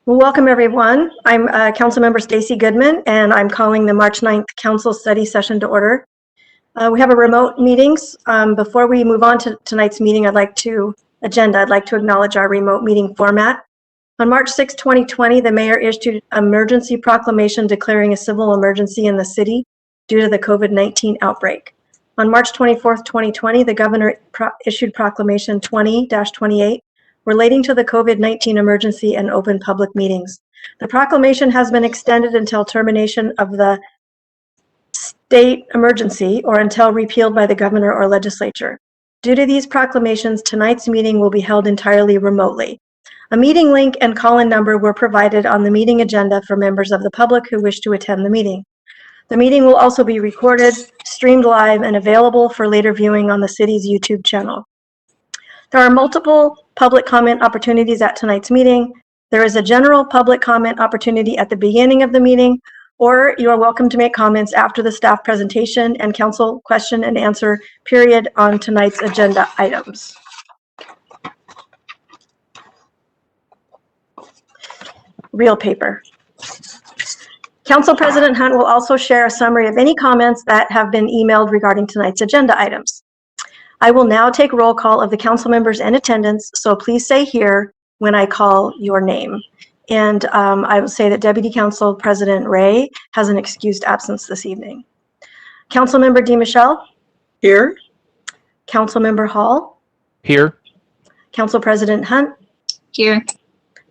Well, welcome everyone. I'm Councilmember Stacy Goodman, and I'm calling the March 9th Council Study Session to order. We have a remote meetings. Before we move on to tonight's meeting, I'd like to acknowledge our remote meeting format. On March 6, 2020, the mayor issued an emergency proclamation declaring a civil emergency in the city due to the COVID-19 outbreak. On March 24, 2020, the governor issued proclamation 20-28 relating to the COVID-19 emergency and open public meetings. The proclamation has been extended until termination of the state emergency or until repealed by the governor or legislature. Due to these proclamations, tonight's meeting will be held entirely remotely. A meeting link and call-in number were provided on the meeting agenda for members of the public who wish to attend the meeting. The meeting will also be recorded, streamed live, and available for later viewing on the city's YouTube channel. There are multiple public comment opportunities at tonight's meeting. There is a general public comment opportunity at the beginning of the meeting, or you are welcome to make comments after the staff presentation and council question and answer period on tonight's agenda items. Real paper. Council President Hunt will also share a summary of any comments that have been emailed regarding tonight's agenda items. I will now take roll call of the council members in attendance, so please say here when I call your name. And I will say that Deputy Council President Ray has an excused absence this evening. Councilmember DeMichelle? Here. Councilmember Hall? Here. Council President Hunt? Here.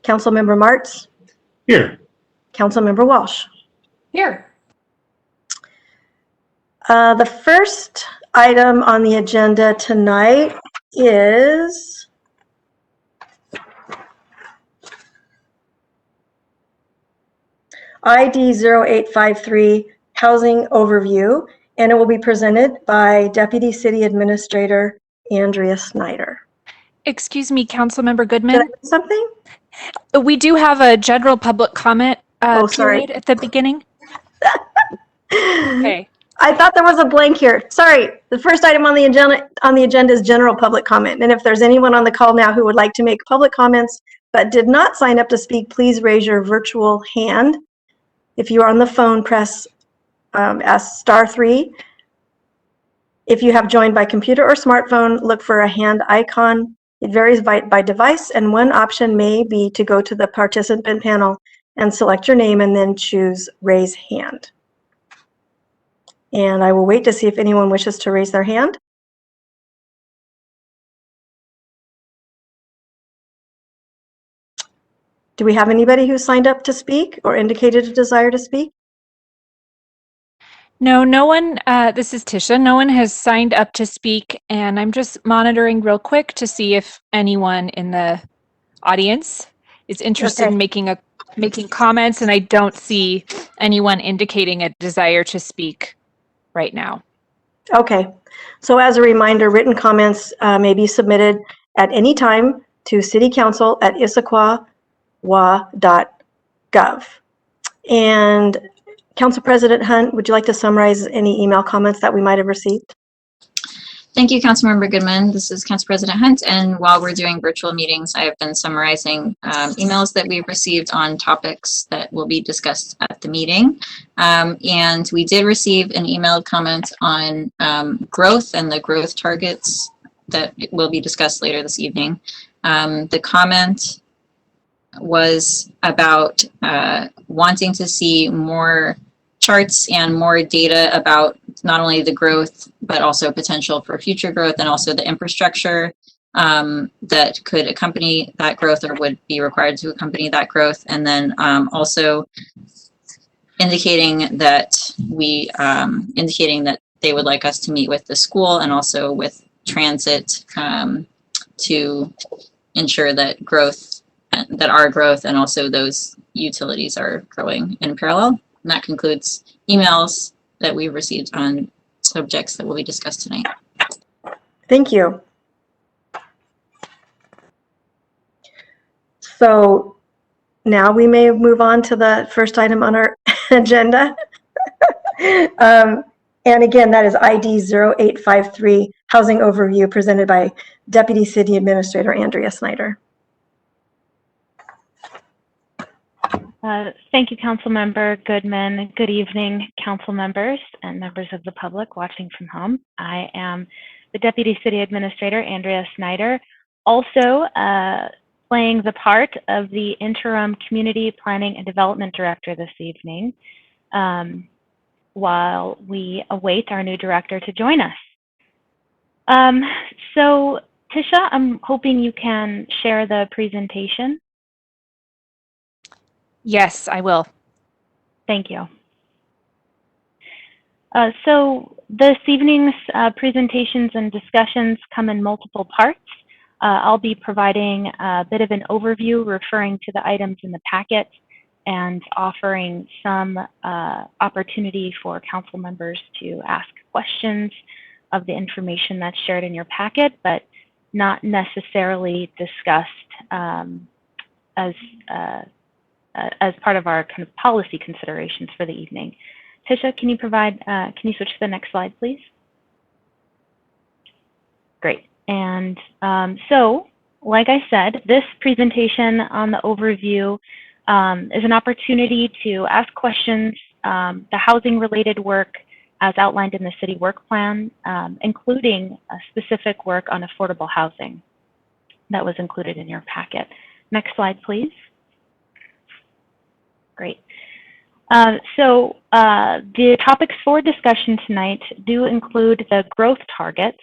Councilmember Martz? Here. Councilmember Walsh? Here. The first item on the agenda tonight is ID 0853 Housing Overview, and it will be presented by Deputy City Administrator Andrea Snyder. Excuse me, Councilmember Goodman. Did I miss something? We do have a general public comment period at the beginning. Okay. I thought there was a blank here. Sorry. The first item on the agenda is general public comment. And if there's anyone on the call now who would like to make public comments but did not sign up to speak, please raise your virtual hand. If you are on the phone, press *3. If you have joined by computer or smartphone, look for a hand icon. It varies by device, and one option may be to go to the participant panel and select your name and then choose raise hand. And I will wait to see if anyone wishes to raise their hand. Do we have anybody who signed up to speak or indicated a desire to speak? No, no one, this is Tisha, no one has signed up to speak, and I'm just monitoring real quick to see if anyone in the audience is interested in making comments, and I don't see anyone indicating a desire to speak right now. Okay, so as a reminder, written comments may be submitted at any time to citycouncil@issaquah.gov. And Council President Hunt, would you like to summarize any email comments that we might have received? Thank you, Councilmember Goodman. This is Council President Hunt, and while we're doing virtual meetings, I have been summarizing emails that we've received on topics that will be discussed at the meeting. And we did receive an emailed comment on growth and the growth targets that will be discussed later this evening. The comment was about wanting to see more charts and more data about not only the growth, but also potential for future growth, and also the infrastructure that could accompany that growth or would be required to accompany that growth. And then also indicating that they would like us to meet with the school and also with transit to ensure that our growth and also those utilities are growing in parallel. And that concludes emails that we've received on subjects that will be discussed tonight. Thank you. So now we may move on to the first item on our agenda. And again, that is ID 0853, Housing Overview, presented by Deputy City Administrator Andrea Snyder. Thank you, Councilmember Goodman. Good evening, council members and members of the public watching from home. I am the Deputy City Administrator, Andrea Snyder, also playing the part of the Interim Community Planning and Development Director this evening, while we await our new director to join us. So, Tisha, I'm hoping you can share the presentation. Yes, I will. Thank you. So this evening's presentations and discussions come in multiple parts. I'll be providing a bit of an overview referring to the items in the packet and offering some opportunity for council members to ask questions of the information that's shared in your packet, but not necessarily discussed as part of our kind of policy considerations for the evening. Tisha, can you switch to the next slide, please? Great. And so, like I said, this presentation on the overview is an opportunity to ask questions, the housing-related work as outlined in the city work plan, including a specific work on affordable housing that was included in your packet. Next slide, please. Great. So the topics for discussion tonight do include the growth targets.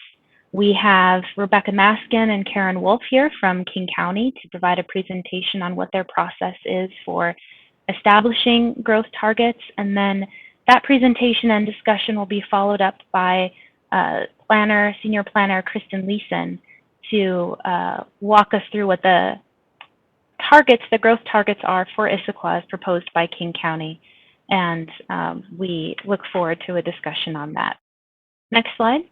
We have Rebecca Maskin and Karen Wolf here from King County to provide a presentation on what their process is for establishing growth targets. And then that presentation and discussion will be followed up by Senior Planner Kristen Leeson to walk us through what the growth targets are for Issaquah as proposed by King County. And we look forward to a discussion on that. Next slide.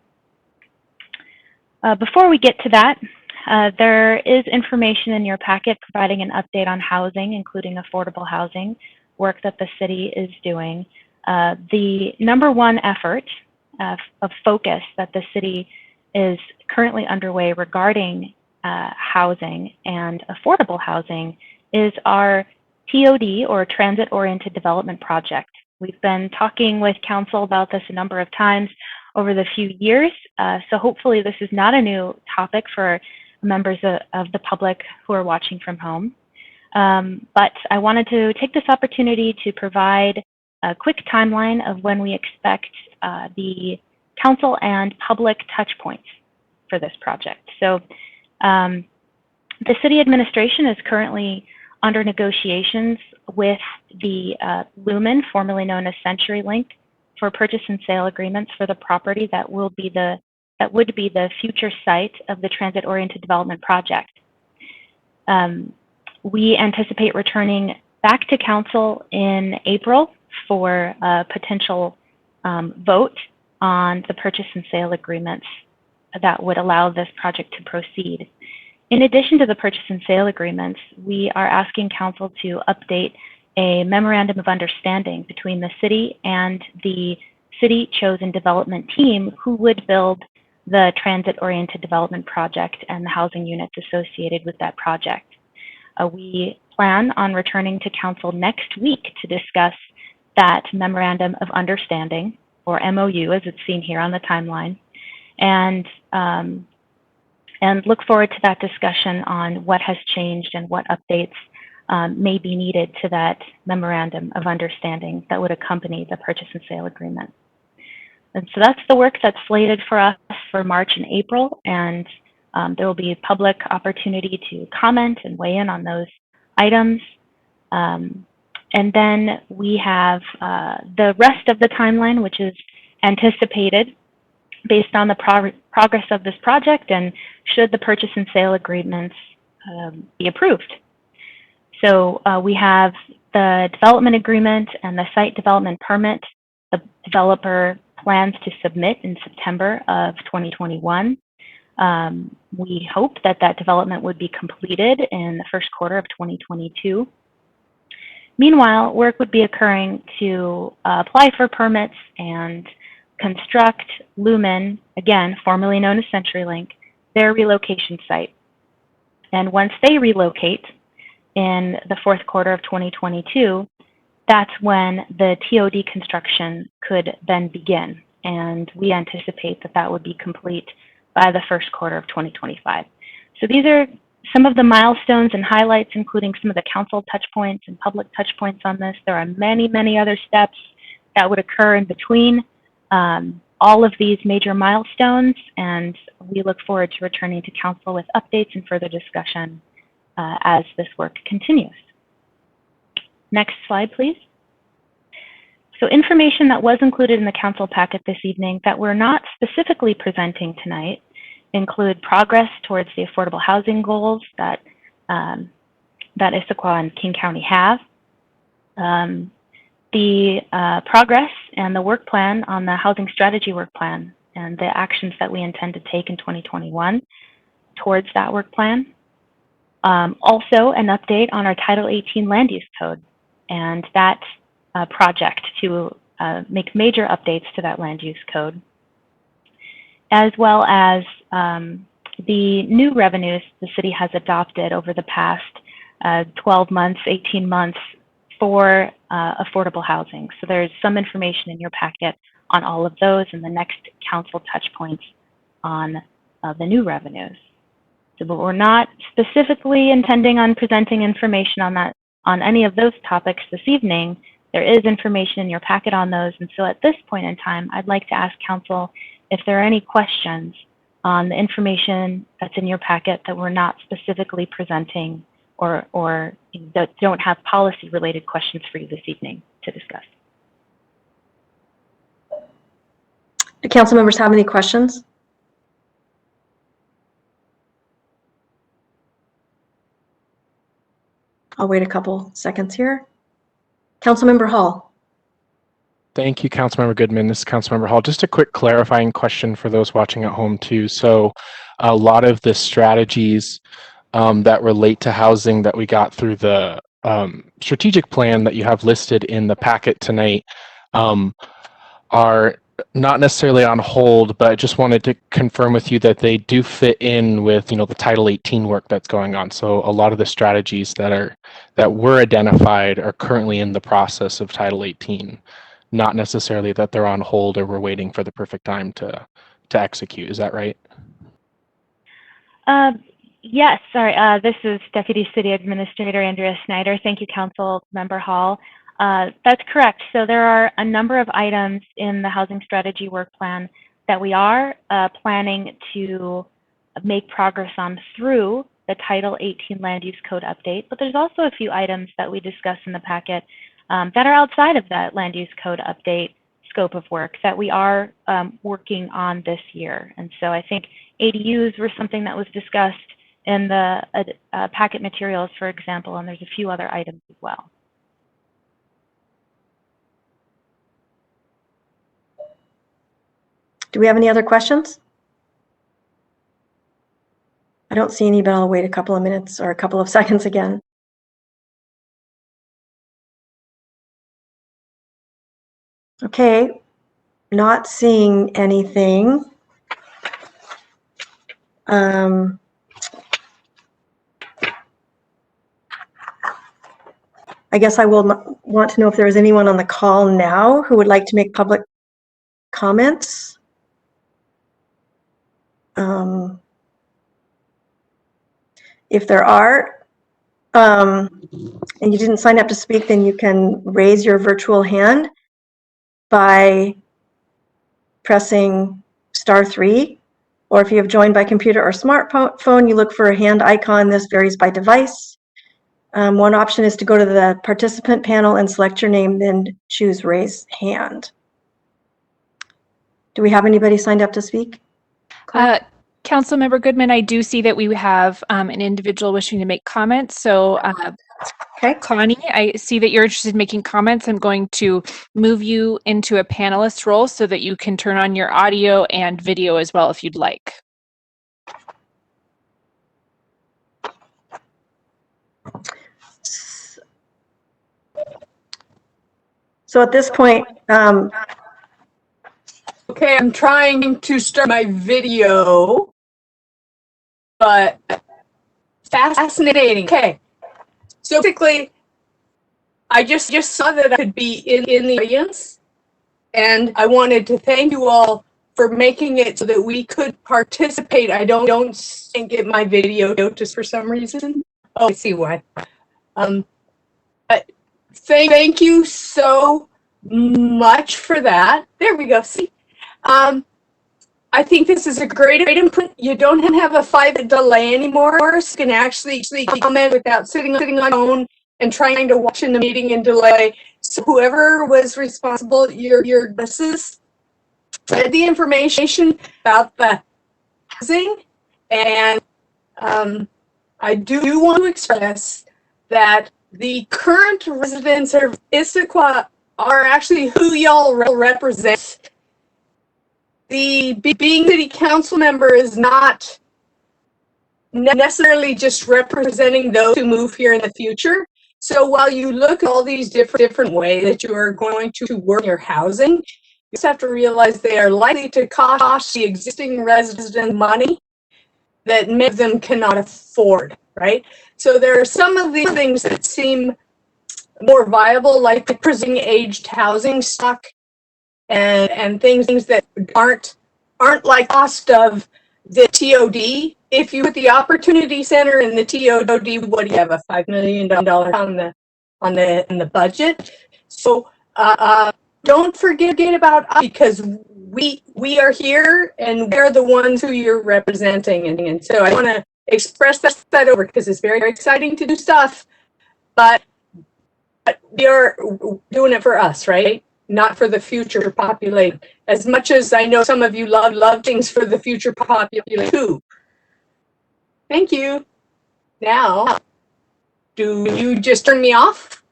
Before we get to that, there is information in your packet providing an update on housing, including affordable housing work that the city is doing. The number one effort of focus that the city is currently underway regarding housing and affordable housing is our TOD, or Transit-Oriented Development Project. We've been talking with council about this a number of times over the few years, so hopefully this is not a new topic for members of the public who are watching from home. But I wanted to take this opportunity to provide a quick timeline of when we expect the council and public touch points for this project. So the city administration is currently under negotiations with the Lumen, formerly known as CenturyLink, for purchase and sale agreements for the property that would be the future site of the Transit-Oriented Development Project. We anticipate returning back to council in April for a potential vote on the purchase and sale agreements that would allow this project to proceed. In addition to the purchase and sale agreements, we are asking council to update a memorandum of understanding between the city and the city-chosen development team who would build the transit-oriented development project and the housing units associated with that project. We plan on returning to council next week to discuss that memorandum of understanding, or MOU as it's seen here on the timeline, and look forward to that discussion on what has changed and what updates may be needed to that memorandum of understanding that would accompany the purchase and sale agreement. And so that's the work that's slated for us for March and April, and there will be public opportunity to comment and weigh in on those items. And then we have the rest of the timeline, which is anticipated based on the progress of this project and should the purchase and sale agreements be approved. So we have the development agreement and the site development permit. The developer plans to submit in September of 2021. We hope that that development would be completed in the first quarter of 2022. Meanwhile, work would be occurring to apply for permits and construct Lumen, again, formerly known as CenturyLink, their relocation site. And once they relocate in the fourth quarter of 2022, that's when the TOD construction could then begin. And we anticipate that that would be complete by the first quarter of 2025. So these are some of the milestones and highlights, including some of the council touch points and public touch points on this. There are many, many other steps that would occur in between all of these major milestones, and we look forward to returning to council with updates and further discussion as this work continues. Next slide, please. So information that was included in the council packet this evening that we're not specifically presenting tonight include progress towards the affordable housing goals that Issaquah and King County have, the progress and the work plan on the housing strategy work plan and the actions that we intend to take in 2021 towards that work plan. Also an update on our Title 18 land use code and that project to make major updates to that land use code, as well as the new revenues the city has adopted over the past 12 months, 18 months for affordable housing. So there's some information in your packet on all of those and the next council touch points on the new revenues. So, but we're not specifically intending on presenting information on any of those topics this evening. There is information in your packet on those. And so at this point in time, I'd like to ask council if there are any questions on the information that's in your packet that we're not specifically presenting or that don't have policy related questions for you this evening to discuss. Do council members have any questions? I'll wait a couple seconds here. Councilmember Hall. Thank you, Councilmember Goodman. This is Councilmember Hall. Just a quick clarifying question for those watching at home too. So a lot of the strategies that relate to housing that we got through the strategic plan that you have listed in the packet tonight are not necessarily on hold, but I just wanted to confirm with you that they do fit in with, you know, the Title 18 work that's going on. So a lot of the strategies that were identified are currently in the process of Title 18, not necessarily that they're on hold or we're waiting for the perfect time to execute. Is that right? Yes, sorry. This is Deputy City Administrator Andrea Snyder. Thank you, Council Member Hall. That's correct. So there are a number of items in the housing strategy work plan that we are planning to make progress on through the Title 18 Land Use Code update. But there's also a few items that we discussed in the packet that are outside of that Land Use Code update scope of work that we are working on this year. And so I think ADUs were something that was discussed in the packet materials, for example, and there's a few other items as well. Do we have any other questions? I don't see any, but I'll wait a couple of minutes or a couple of seconds again. Okay, not seeing anything. I guess I will want to know if there is anyone on the call now who would like to make public comments. If there are, and you didn't sign up to speak, then you can raise your virtual hand by pressing *3, or if you have joined by computer or smartphone, you look for a hand icon. This varies by device. One option is to go to the participant panel and select your name, then choose raise hand. Do we have anybody signed up to speak? Councilmember Goodman, I do see that we have an individual wishing to make comments. So Okay. Connie, I see that you're interested in making comments. I'm going to move you into a panelist role so that you can turn on your audio and video as well if you'd like. So at this point, okay, I'm trying to start my video, but fascinating. Okay, So basically, I just saw that I could be in the audience, and I wanted to thank you all for making it so that we could participate. I don't get my video just for some reason. Oh, I see why. But thank you so much for that. There we go. See, I think this is a great input. You don't have a 5-minute delay anymore. So you can actually comment without sitting on the phone and trying to watch in the meeting and delay. So whoever was responsible, your business, spread the information about the housing. And I do want to express that the current residents of Issaquah are actually who y'all represent. The being city council member is not necessarily just representing those who move here in the future. So while you look at all these different ways that you are going to work your housing, you just have to realize they are likely to cost the existing residents money that many of them cannot afford, right? So there are some of these things that seem more viable, like preserving aged housing stock and things that aren't like cost of the TOD. If you put the Opportunity Center in the TOD, what do you have, a $5 million in the budget? So don't forget about us, because we are here and we're the ones who you're representing. And so I want to express that over, because it's very, very exciting to do stuff, but we are doing it for us, right? Not for the future population. As much as I know some of you love things for the future population too. Thank you. Now, do you just turn me off?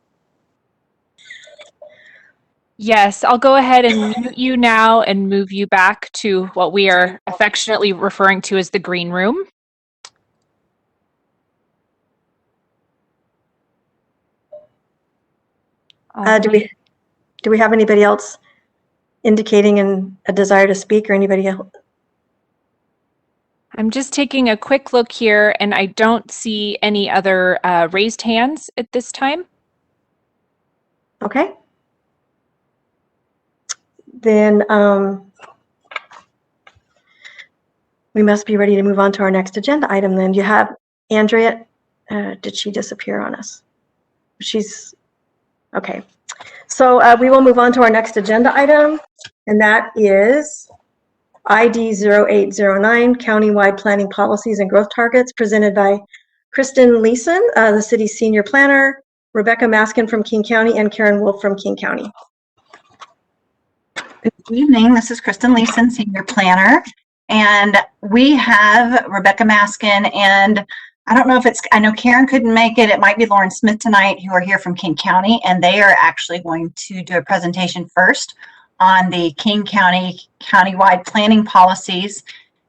Yes, I'll go ahead and mute you now and move you back to what we are affectionately referring to as the green room. Do we have anybody else indicating a desire to speak, or anybody else? I'm just taking a quick look here, and I don't see any other raised hands at this time. Okay. Then we must be ready to move on to our next agenda item. Then you have Andrea. Did she disappear on us? She's okay. So we will move on to our next agenda item, and that is ID 0809, Countywide Planning Policies and Growth Targets, presented by Kristen Leeson, the city's senior planner, Rebecca Maskin from King County, and Karen Wolf from King County. Good evening. This is Kristen Leeson, senior planner, and we have Rebecca Maskin, and I don't know if I know Karen couldn't make it. It might be Lauren Smith tonight, who are here from King County, and they are actually going to do a presentation first on the King County countywide planning policies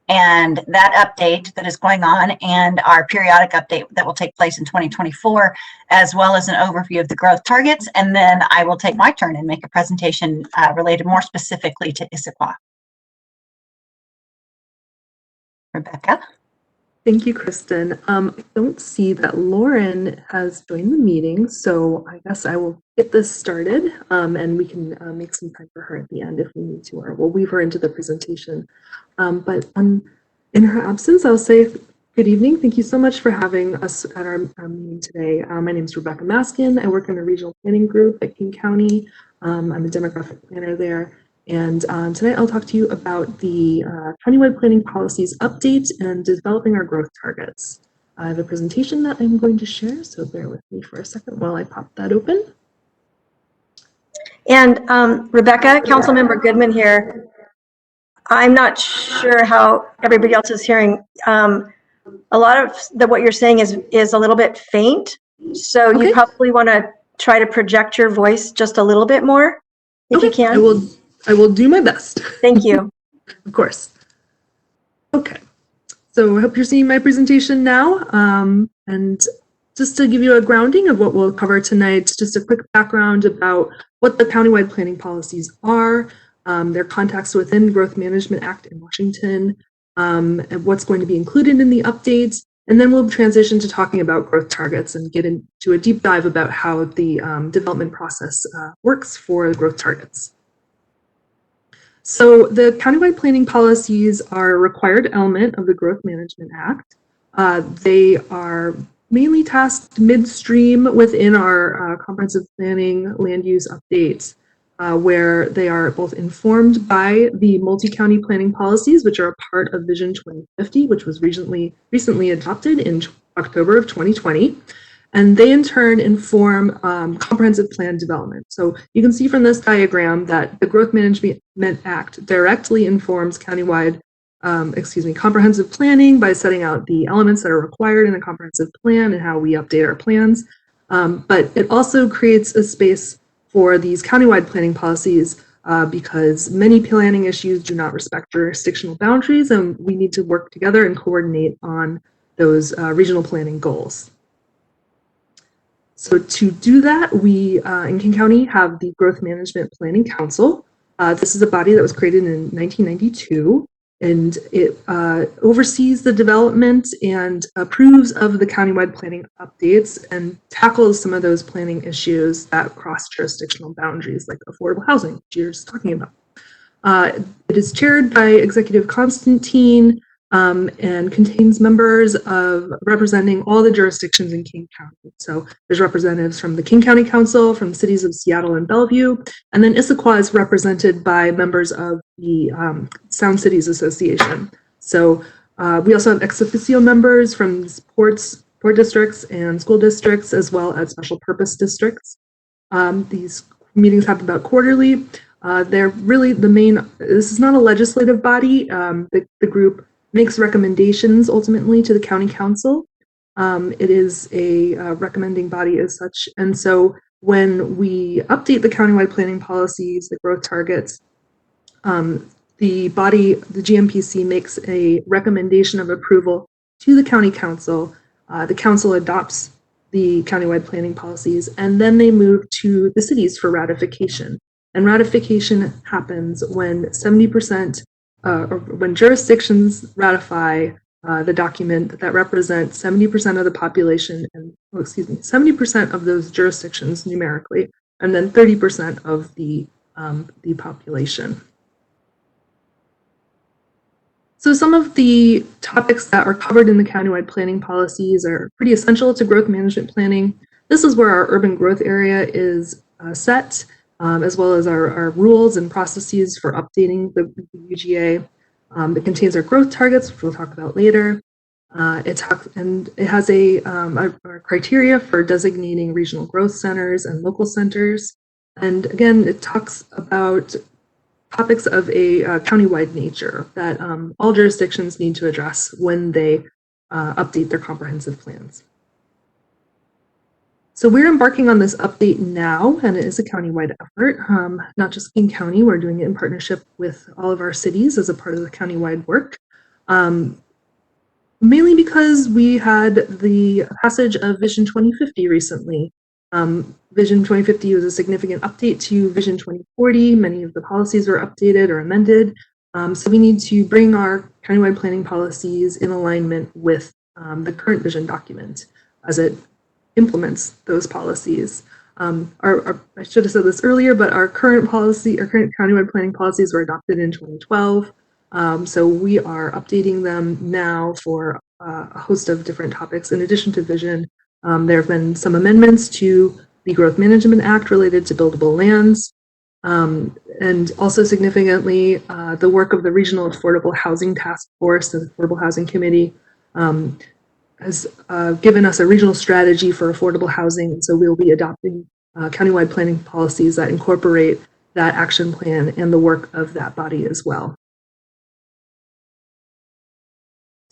and that update that is going on, and our periodic update that will take place in 2024, as well as an overview of the growth targets. And then I will take my turn and make a presentation related more specifically to Issaquah. Rebecca. Thank you, Kristen. I don't see that Lauren has joined the meeting, so I guess I will get this started, and we can make some time for her at the end if we need to, or we'll weave her into the presentation. But in her absence, I'll say good evening. Thank you so much for having us at our meeting today. My name is Rebecca Maskin. I work in a regional planning group at King County. I'm a demographic planner there. And tonight I'll talk to you about the countywide planning policies update and developing our growth targets. I have a presentation that I'm going to share, so bear with me for a second while I pop that open. And Rebecca, Councilmember Goodman here. I'm not sure how everybody else is hearing. A lot of what you're saying is a little bit faint, so Okay. you probably want to try to project your voice just a little bit more, if you can. I will do my best. Thank you. Of course. Okay, so I hope you're seeing my presentation now. And just to give you a grounding of what we'll cover tonight, just a quick background about what the countywide planning policies are, their context within Growth Management Act in Washington, and what's going to be included in the updates, And then we'll transition to talking about growth targets and get into a deep dive about how the development process works for growth targets. So the countywide planning policies are a required element of the Growth Management Act. They are mainly tasked midstream within our comprehensive planning land use updates, where they are both informed by the multi-county planning policies, which are a part of Vision 2050, which was recently adopted in October of 2020. And they in turn inform comprehensive plan development. So you can see from this diagram that the Growth Management Act directly informs countywide, comprehensive planning by setting out the elements that are required in a comprehensive plan and how we update our plans. But it also creates a space for these countywide planning policies because many planning issues do not respect jurisdictional boundaries, and we need to work together and coordinate on those regional planning goals. So to do that, we in King County have the Growth Management Planning Council. This is a body that was created in 1992, and it oversees the development and approves of the countywide planning updates and tackles some of those planning issues that cross jurisdictional boundaries, like affordable housing, which you're just talking about. It is chaired by Executive Constantine, and contains members of representing all the jurisdictions in King County. So there's representatives from the King County Council, from the cities of Seattle and Bellevue, and then Issaquah is represented by members of the Sound Cities Association. So we also have ex officio members from port districts and school districts, as well as special purpose districts. These meetings happen about quarterly. They're really the main, this is not a legislative body. The group makes recommendations ultimately to the county council. It is a recommending body as such. And so when we update the countywide planning policies, the growth targets, the body, the GMPC, makes a recommendation of approval to the county council. The council adopts the countywide planning policies, and then they move to the cities for ratification. And ratification happens when 70%, or when jurisdictions ratify the document that represents 70% of the population, and 70% of those jurisdictions numerically, and then 30% of the population. So some of the topics that are covered in the countywide planning policies are pretty essential to growth management planning. This is where our urban growth area is set, as well as our rules and processes for updating the UGA. It contains our growth targets, which we'll talk about later. It has our criteria for designating regional growth centers and local centers. And again, it talks about topics of a countywide nature that all jurisdictions need to address when they update their comprehensive plans. So we're embarking on this update now, and it is a countywide effort, not just King County. We're doing it in partnership with all of our cities as a part of the countywide work, mainly because we had the passage of Vision 2050 recently. Vision 2050 was a significant update to Vision 2040. Many of the policies were updated or amended. So we need to bring our countywide planning policies in alignment with the current vision document as it implements those policies. I should have said this earlier, but our current countywide planning policies were adopted in 2012. So we are updating them now for a host of different topics. In addition to vision, there have been some amendments to the Growth Management Act related to buildable lands. And also significantly, the work of the Regional Affordable Housing Task Force, the Affordable Housing Committee, has given us a regional strategy for affordable housing. And so we'll be adopting countywide planning policies that incorporate that action plan and the work of that body as well.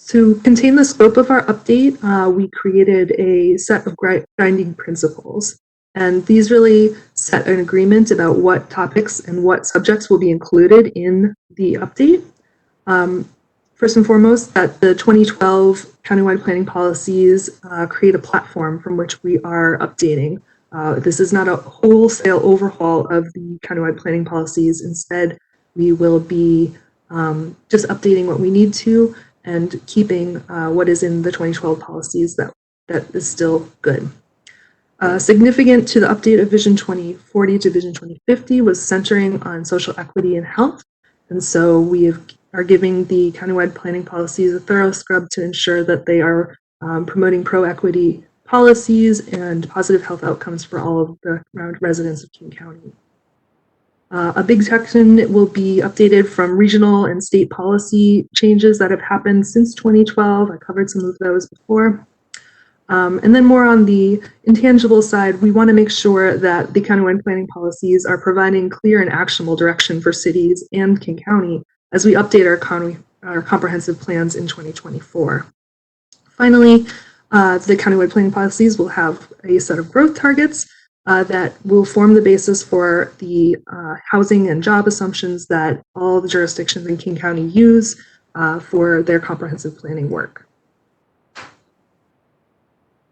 To contain the scope of our update, we created a set of guiding principles. And these really set an agreement about what topics and what subjects will be included in the update. First and foremost, that the 2012 countywide planning policies create a platform from which we are updating. This is not a wholesale overhaul of the countywide planning policies. Instead, we will be just updating what we need to and keeping what is in the 2012 policies that is still good. Significant to the update of Vision 2040 to Vision 2050 was centering on social equity and health. And so we are giving the countywide planning policies a thorough scrub to ensure that they are promoting pro-equity policies and positive health outcomes for all of the residents of King County. A big section will be updated from regional and state policy changes that have happened since 2012. I covered some of those before. And then more on the intangible side, we want to make sure that the countywide planning policies are providing clear and actionable direction for cities and King County as we update our comprehensive plans in 2024. Finally, the countywide planning policies will have a set of growth targets that will form the basis for the housing and job assumptions that all the jurisdictions in King County use for their comprehensive planning work.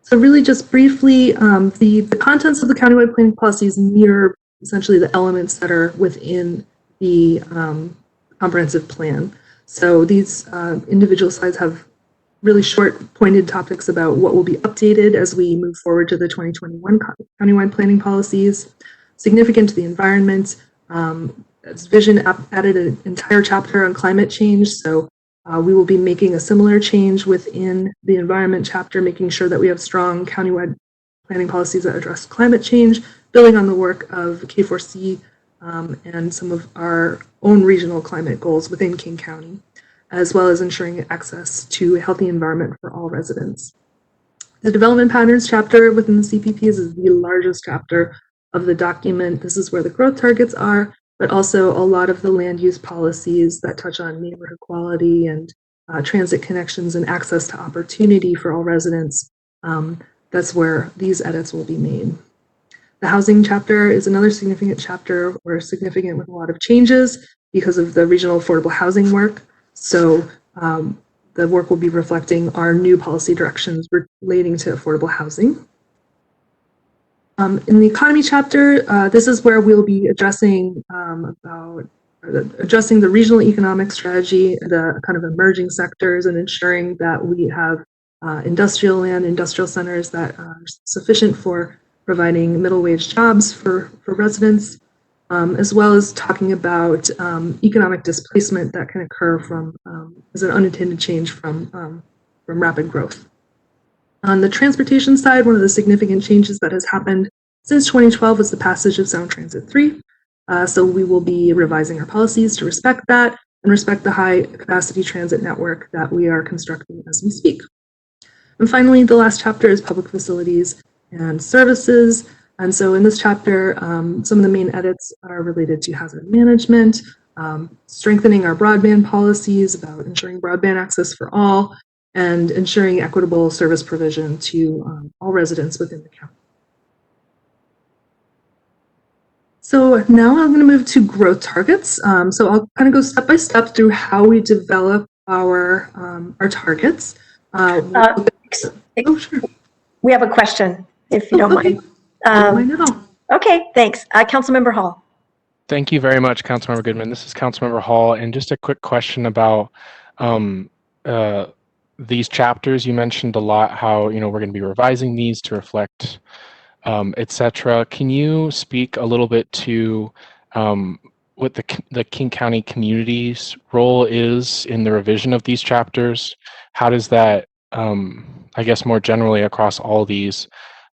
So really just briefly, the contents of the countywide planning policies mirror essentially the elements that are within the comprehensive plan. So these individual slides have really short pointed topics about what will be updated as we move forward to the 2021 countywide planning policies. Significant to the environment, as Vision added an entire chapter on climate change. So we will be making a similar change within the environment chapter, making sure that we have strong countywide planning policies that address climate change, building on the work of K4C and some of our own regional climate goals within King County, as well as ensuring access to a healthy environment for all residents. The development patterns chapter within the CPPs is the largest chapter of the document. This is where the growth targets are, but also a lot of the land use policies that touch on neighborhood quality and transit connections and access to opportunity for all residents. That's where these edits will be made. The housing chapter is another significant chapter, or significant with a lot of changes because of the regional affordable housing work. So the work will be reflecting our new policy directions relating to affordable housing. In the economy chapter, this is where we'll be addressing addressing the regional economic strategy, the kind of emerging sectors, and ensuring that we have industrial land, industrial centers that are sufficient for providing middle wage jobs for residents, as well as talking about economic displacement that can occur from as an unintended change from rapid growth. On the transportation side, one of the significant changes that has happened since 2012 was the passage of Sound Transit 3. So we will be revising our policies to respect that and respect the high capacity transit network that we are constructing as we speak. And finally, the last chapter is public facilities and services. And so in this chapter, some of the main edits are related to hazard management, strengthening our broadband policies about ensuring broadband access for all, and ensuring equitable service provision to all residents within the county. So now I'm going to move to growth targets. So I'll kind of go step by step through how we develop our targets. Oh, sure. We have a question, if you don't mind. Don't mind at all. Okay, thanks. Councilmember Hall. Thank you very much, Councilmember Goodman. This is Councilmember Hall, and just a quick question about these chapters. You mentioned a lot how we're going to be revising these to reflect, etc. Can you speak a little bit to what the King County community's role is in the revision of these chapters? How does that, I guess, more generally across all these?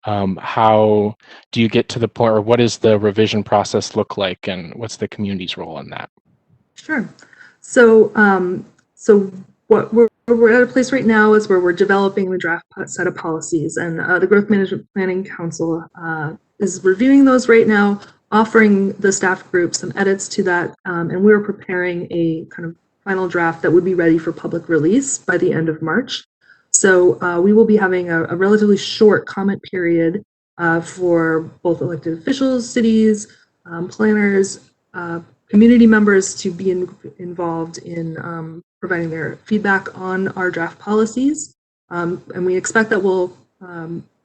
How do you get to the point, or what does the revision process look like, and what's the community's role in that? Sure. So, what we're at a place right now is where we're developing the draft set of policies, and the Growth Management Planning Council is reviewing those right now, offering the staff group some edits to that, and we're preparing a kind of final draft that would be ready for public release by the end of March. So we will be having a relatively short comment period for both elected officials, cities, planners, community members to be involved in providing their feedback on our draft policies. And we expect that will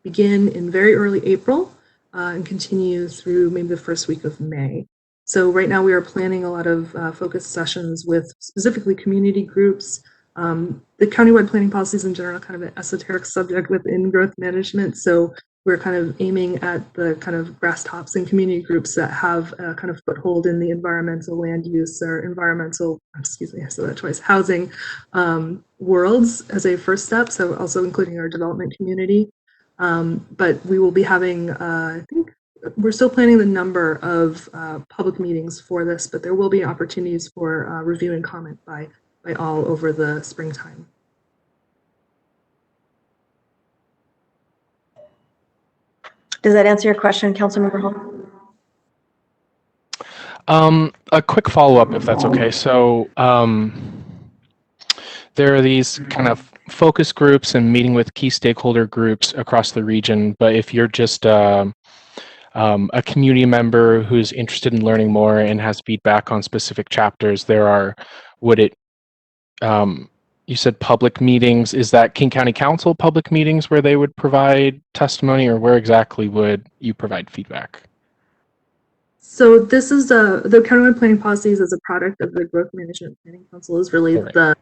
begin in very early April and continue through maybe the first week of May. So right now we are planning a lot of focus sessions with specifically community groups, The countywide planning policies in general are kind of an esoteric subject within growth management. So we're kind of aiming at the kind of grass tops and community groups that have a kind of foothold in the environmental land use or environmental, excuse me, I said that twice, housing worlds as a first step. So also including our development community. But we will be having, I think, we're still planning the number of public meetings for this, but there will be opportunities for review and comment by all over the springtime. Does that answer your question, Councilmember Hall? A quick follow-up, if that's okay. So there are these kind of focus groups and meeting with key stakeholder groups across the region, but if you're just a community member who's interested in learning more and has feedback on specific chapters, there are, you said public meetings, is that King County Council public meetings where they would provide testimony, or where exactly would you provide feedback? So this is the countywide planning policies as a product of the Growth Management Planning Council is really the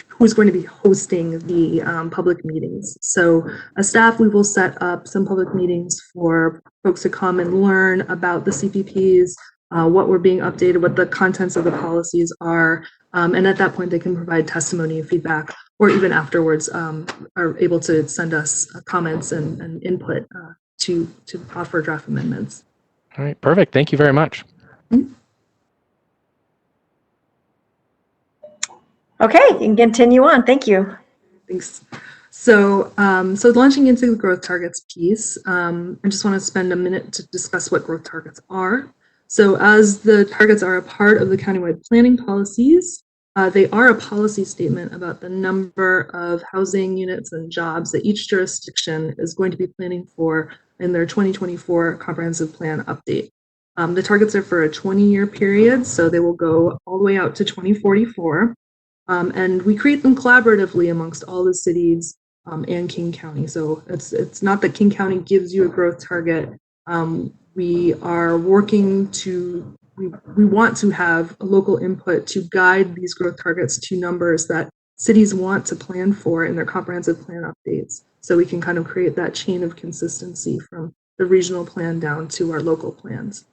who's going to be hosting the public meetings. So as staff, we will set up some public meetings for folks to come and learn about the CPPs, what we're being updated, what the contents of the policies are, and at that point they can provide testimony and feedback, or even afterwards are able to send us comments and input to offer draft amendments. All right, perfect. Thank you very much. Okay, you can continue on. Thank you. Thanks. So, so launching into the growth targets piece, I just want to spend a minute to discuss what growth targets are. So as the targets are a part of the countywide planning policies, they are a policy statement about the number of housing units and jobs that each jurisdiction is going to be planning for in their 2024 comprehensive plan update. The targets are for a 20-year period, so they will go all the way out to 2044. And we create them collaboratively amongst all the cities and King County. So it's not that King County gives you a growth target. We are working to, we want to have a local input to guide these growth targets to numbers that cities want to plan for in their comprehensive plan updates. So we can kind of create that chain of consistency from the regional plan down to our local plans.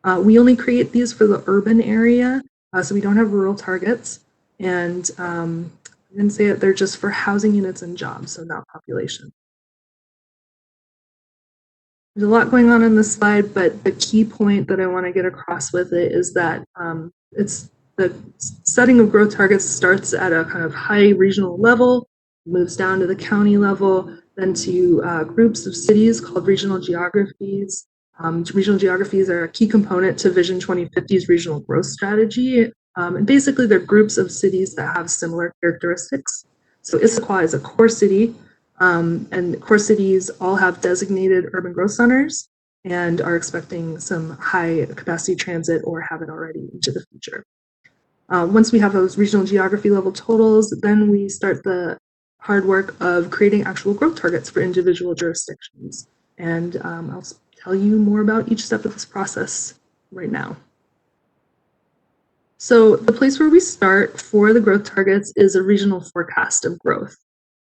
We only create these for the urban area, so we don't have rural targets. And I didn't say it, they're just for housing units and jobs, so not population. There's a lot going on in this slide, but the key point that I want to get across with it is that it's the setting of growth targets starts at a kind of high regional level, moves down to the county level, then to groups of cities called regional geographies. Regional geographies are a key component to Vision 2050's regional growth strategy. And basically, they're groups of cities that have similar characteristics. So Issaquah is a core city, and core cities all have designated urban growth centers and are expecting some high capacity transit or have it already into the future. Once we have those regional geography level totals, then we start the hard work of creating actual growth targets for individual jurisdictions. And I'll tell you more about each step of this process right now. So the place where we start for the growth targets is a regional forecast of growth.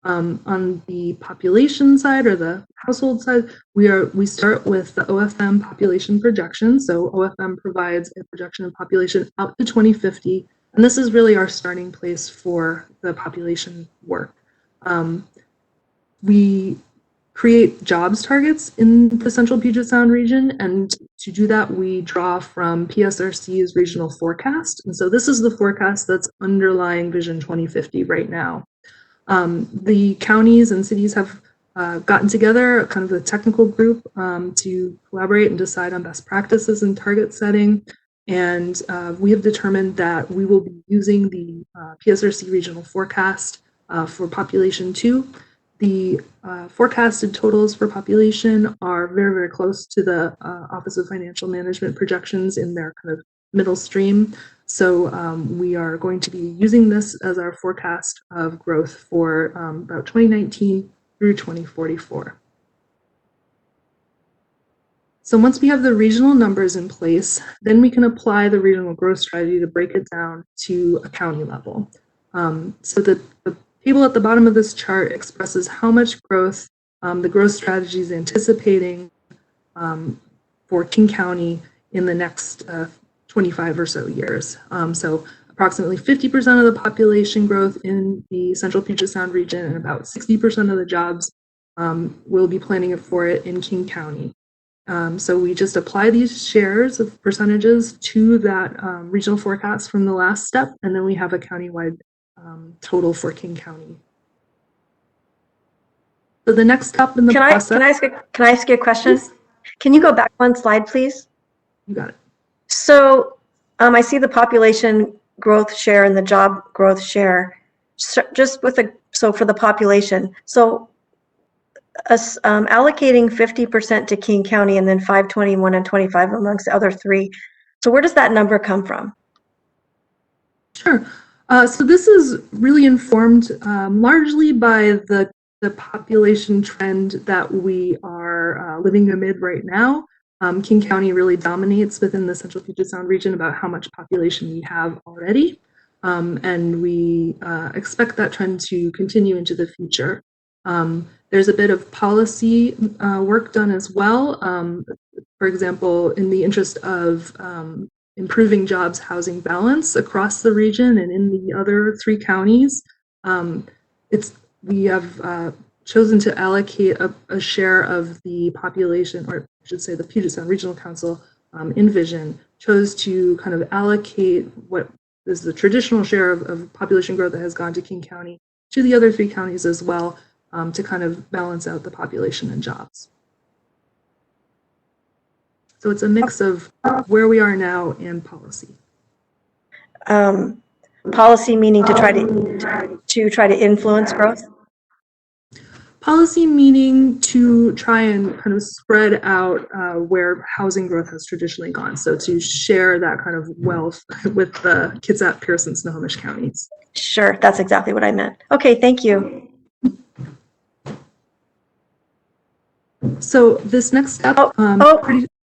On the population side or the household side, we start with the OFM population projection. So OFM provides a projection of population out to 2050, and this is really our starting place for the population work. We create jobs targets in the Central Puget Sound region, and to do that, we draw from PSRC's regional forecast. And so this is the forecast that's underlying Vision 2050 right now. The counties and cities have gotten together, kind of a technical group, to collaborate and decide on best practices and target setting. And we have determined that we will be using the PSRC regional forecast for population 2. The forecasted totals for population are very, very close to the Office of Financial Management projections in their kind of middle stream. So we are going to be using this as our forecast of growth for about 2019 through 2044. So once we have the regional numbers in place, then we can apply the regional growth strategy to break it down to a county level. So the table at the bottom of this chart expresses how much growth the growth strategy is anticipating for King County in the next 25 or so years. So approximately 50% of the population growth in the Central Puget Sound region and about 60% of the jobs will be planning for it in King County. So we just apply these shares of percentages to that regional forecast from the last step, and then we have a countywide total for King County. So the next step in the process. Can I ask you a question? Yes. Can you go back one slide, please? You got it. So I see the population growth share and the job growth share. So for the population. So allocating 50% to King County and then 5, 21, and 25 amongst the other three. So where does that number come from? Sure. So this is really informed largely by the population trend that we are living amid right now. King County really dominates within the Central Puget Sound region about how much population we have already. And we expect that trend to continue into the future. There's a bit of policy work done as well. For example, in the interest of improving jobs housing balance across the region and in the other 3 counties, we have chosen to allocate a share of the population, or I should say the Puget Sound Regional Council Envision chose to kind of allocate what is the traditional share of population growth that has gone to King County to the other 3 counties as well, to kind of balance out the population and jobs. So it's a mix of where we are now and policy. Policy meaning to try to influence growth? Policy meaning to try and kind of spread out where housing growth has traditionally gone. So to share that kind of wealth with the Kitsap, Pierce, Snohomish counties. Sure, that's exactly what I meant. Okay, thank you. So this next step.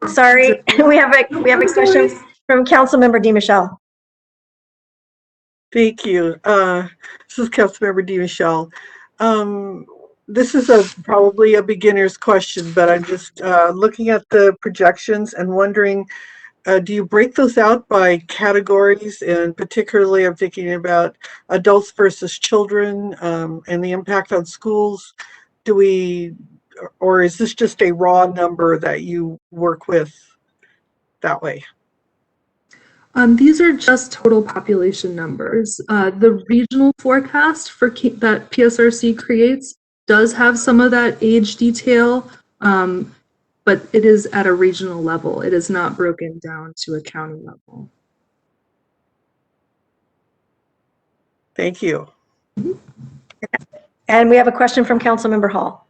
Sorry, we have a question from Councilmember DiMichele. Thank you. This is Councilmember DiMichele. This is probably a beginner's question, but I'm just looking at the projections and wondering, do you break those out by categories? And particularly, I'm thinking about adults versus children and the impact on schools. Or is this just a raw number that you work with that way? These are just total population numbers. The regional forecast that PSRC creates does have some of that age detail, but it is at a regional level. It is not broken down to a county level. Thank you. And we have a question from Councilmember Hall.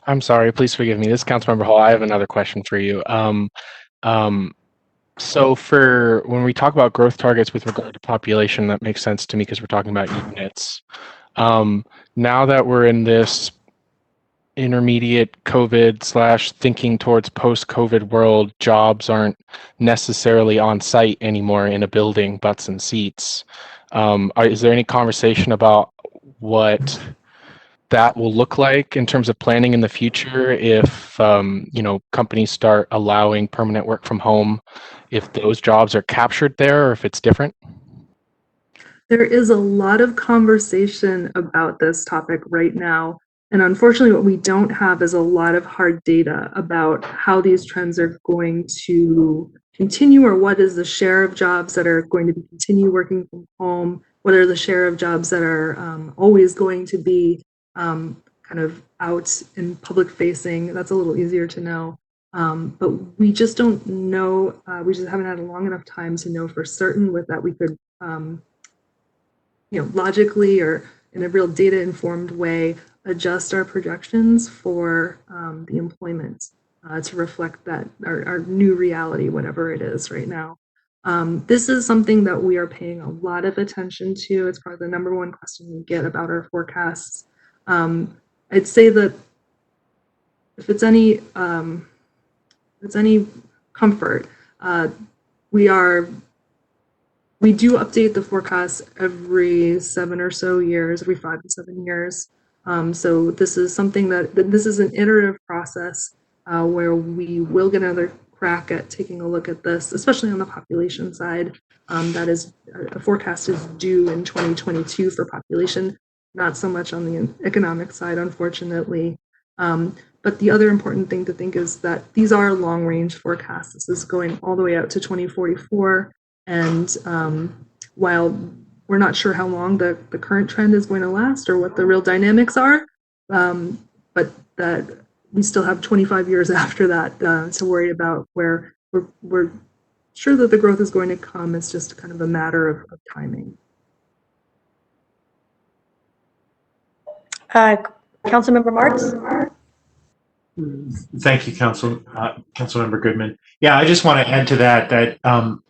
I'm sorry, please forgive me. This is Councilmember Hall. I have another question for you. So for when we talk about growth targets with regard to population, that makes sense to me because we're talking about units. Now that we're in this intermediate COVID / thinking towards post-COVID world, jobs aren't necessarily on site anymore in a building, butts and seats. Is there any conversation about what that will look like in terms of planning in the future if companies start allowing permanent work from home, if those jobs are captured there or if it's different? There is a lot of conversation about this topic right now. And unfortunately, what we don't have is a lot of hard data about how these trends are going to continue, or what is the share of jobs that are going to be continue working from home, what are the share of jobs that are always going to be kind of out in public facing. That's a little easier to know. But we just don't know, we just haven't had a long enough time to know for certain with that we could logically or in a real data informed way adjust our projections for the employment to reflect that our new reality, whatever it is right now. This is something that we are paying a lot of attention to. It's probably the #1 question we get about our forecasts. I'd say that if it's any comfort, we are We do update the forecast every 7 or so years, every 5 to 7 years. So this is something this is an iterative process where we will get another crack at taking a look at this, especially on the population side. That is, a forecast is due in 2022 for population, not so much on the economic side, unfortunately. But the other important thing to think is that these are long-range forecasts. This is going all the way out to 2044. And while we're not sure how long the current trend is going to last or what the real dynamics are, but that we still have 25 years after that to worry about, where we're sure that the growth is going to come. It's just kind of a matter of timing. Councilmember Marks? Thank you, Councilmember Goodman. Yeah, I just want to add to that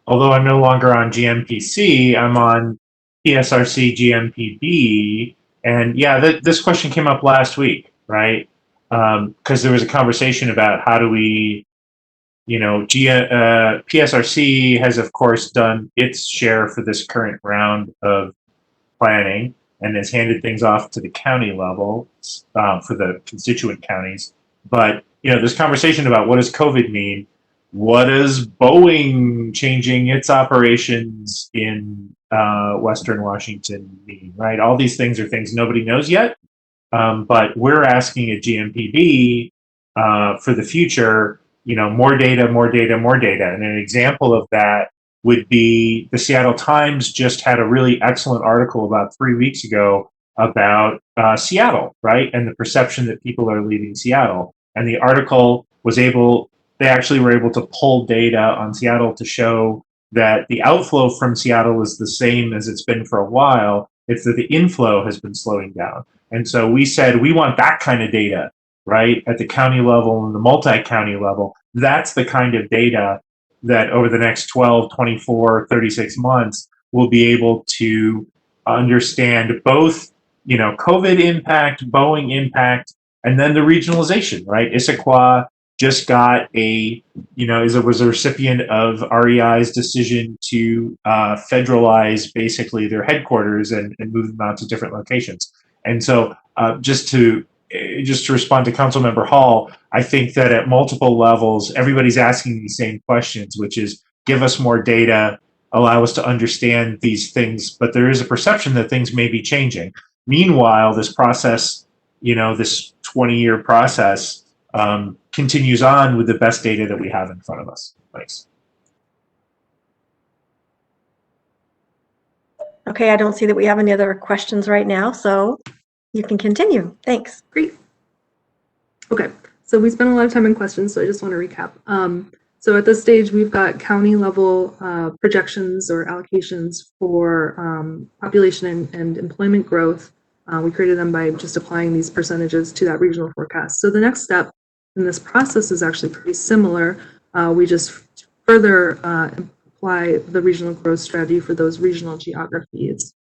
although I'm no longer on GMPC, I'm on PSRC GMPB, and yeah, this question came up last week, right? Because there was a conversation about how do we, PSRC has of course done its share for this current round of planning and has handed things off to the county level for the constituent counties. But there's conversation about what does COVID mean? What does Boeing changing its operations in Western Washington mean? Right? All these things are things nobody knows yet. But we're asking at GMPB for the future, more data, more data, more data. And an example of that would be the Seattle Times just had a really excellent article about 3 weeks ago about Seattle, right? And the perception that people are leaving Seattle. And the article they actually were able to pull data on Seattle to show that the outflow from Seattle is the same as it's been for a while. It's that the inflow has been slowing down. And so we said, we want that kind of data, right? At the county level and the multi-county level. That's the kind of data that over the next 12, 24, 36 months, we'll be able to understand both, COVID impact, Boeing impact, and then the regionalization, right? Issaquah just got was a recipient of REI's decision to federalize basically their headquarters and move them out to different locations. And so just to respond to Councilmember Hall, I think that at multiple levels, everybody's asking these same questions, which is give us more data, allow us to understand these things, but there is a perception that things may be changing. Meanwhile, this process, this 20-year process continues on with the best data that we have in front of us. Thanks. Okay, I don't see that we have any other questions right now, so you can continue. Thanks. Great. Okay, so we spent a lot of time in questions, so I just want to recap. So at this stage, we've got county level projections or allocations for population and employment growth. We created them by just applying these percentages to that regional forecast. So the next step in this process is actually pretty similar. We just further apply the regional growth strategy for those regional geographies.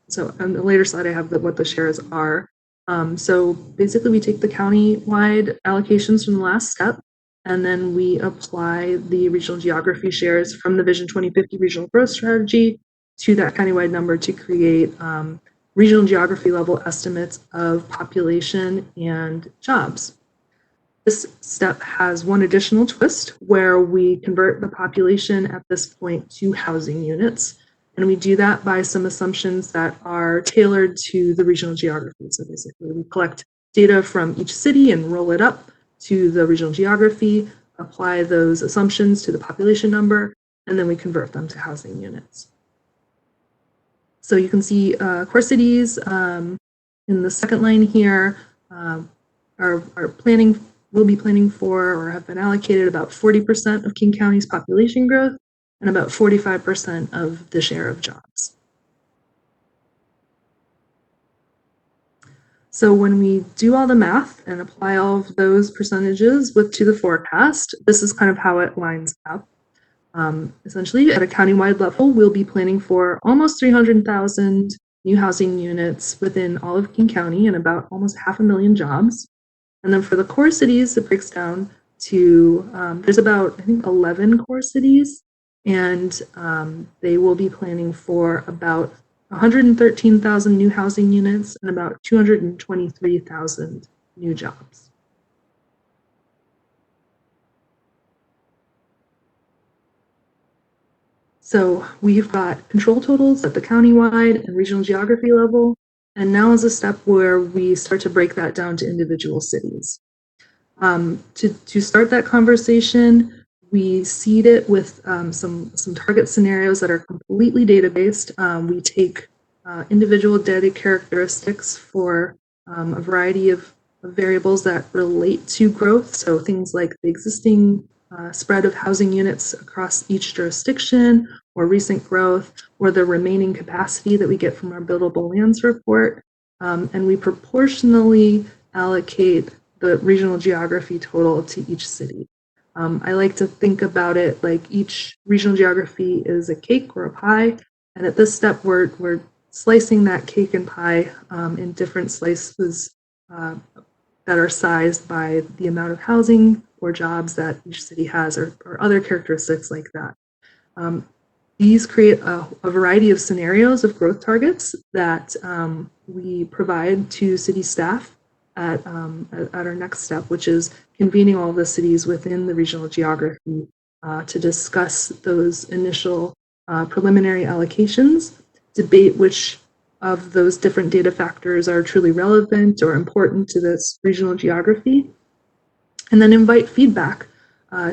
So on the later slide, I have what the shares are. So basically, we take the county-wide allocations from the last step, and then we apply the regional geography shares from the Vision 2050 regional growth strategy to that county-wide number to create regional geography level estimates of population and jobs. This step has one additional twist where we convert the population at this point to housing units. And we do that by some assumptions that are tailored to the regional geography. So basically, we collect data from each city and roll it up to the regional geography, apply those assumptions to the population number, and then we convert them to housing units. So you can see core cities in the second line here will be planning for or have been allocated about 40% of King County's population growth and about 45% of the share of jobs. So when we do all the math and apply all of those percentages to the forecast, this is kind of how it lines up. Essentially, at a countywide level, we'll be planning for almost 300,000 new housing units within all of King County and about almost 500,000 jobs. And then for the core cities, it breaks down to, there's about, I think, 11 core cities. and they will be planning for about 113,000 new housing units and about 223,000 new jobs. So we've got control totals at the countywide and regional geography level, and now is a step where we start to break that down to individual cities. To start that conversation, we seed it with some target scenarios that are completely data-based. We take individual data characteristics for a variety of variables that relate to growth, so things like the existing spread of housing units across each jurisdiction, or recent growth, or the remaining capacity that we get from our buildable lands report, and we proportionally allocate the regional geography total to each city. I like to think about it like each regional geography is a cake or a pie, and at this step we're slicing that cake and pie in different slices that are sized by the amount of housing or jobs that each city has, or other characteristics like that. These create a variety of scenarios of growth targets that we provide to city staff at our next step, which is convening all the cities within the regional geography to discuss those initial preliminary allocations, debate which of those different data factors are truly relevant or important to this regional geography, and then invite feedback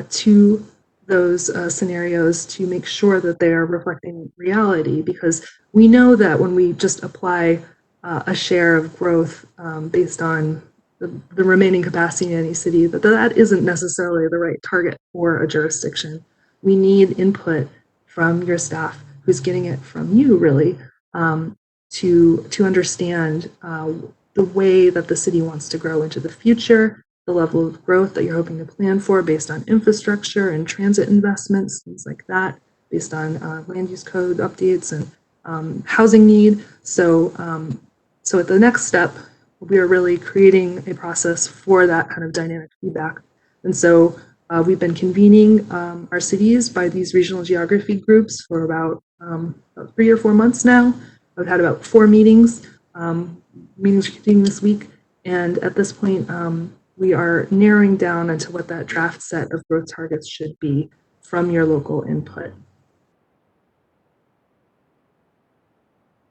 to those scenarios to make sure that they are reflecting reality, because we know that when we just apply a share of growth based on the remaining capacity in any city, that isn't necessarily the right target for a jurisdiction. We need input from your staff, who's getting it from you, really, to understand the way that the city wants to grow into the future, the level of growth that you're hoping to plan for based on infrastructure and transit investments, things like that, based on land use code updates and housing need. So at the next step, we are really creating a process for that kind of dynamic feedback. And so we've been convening our cities by these regional geography groups for about 3 or 4 months now. I've had about 4 meetings. Meetings continuing this week. And at this point, we are narrowing down into what that draft set of growth targets should be from your local input.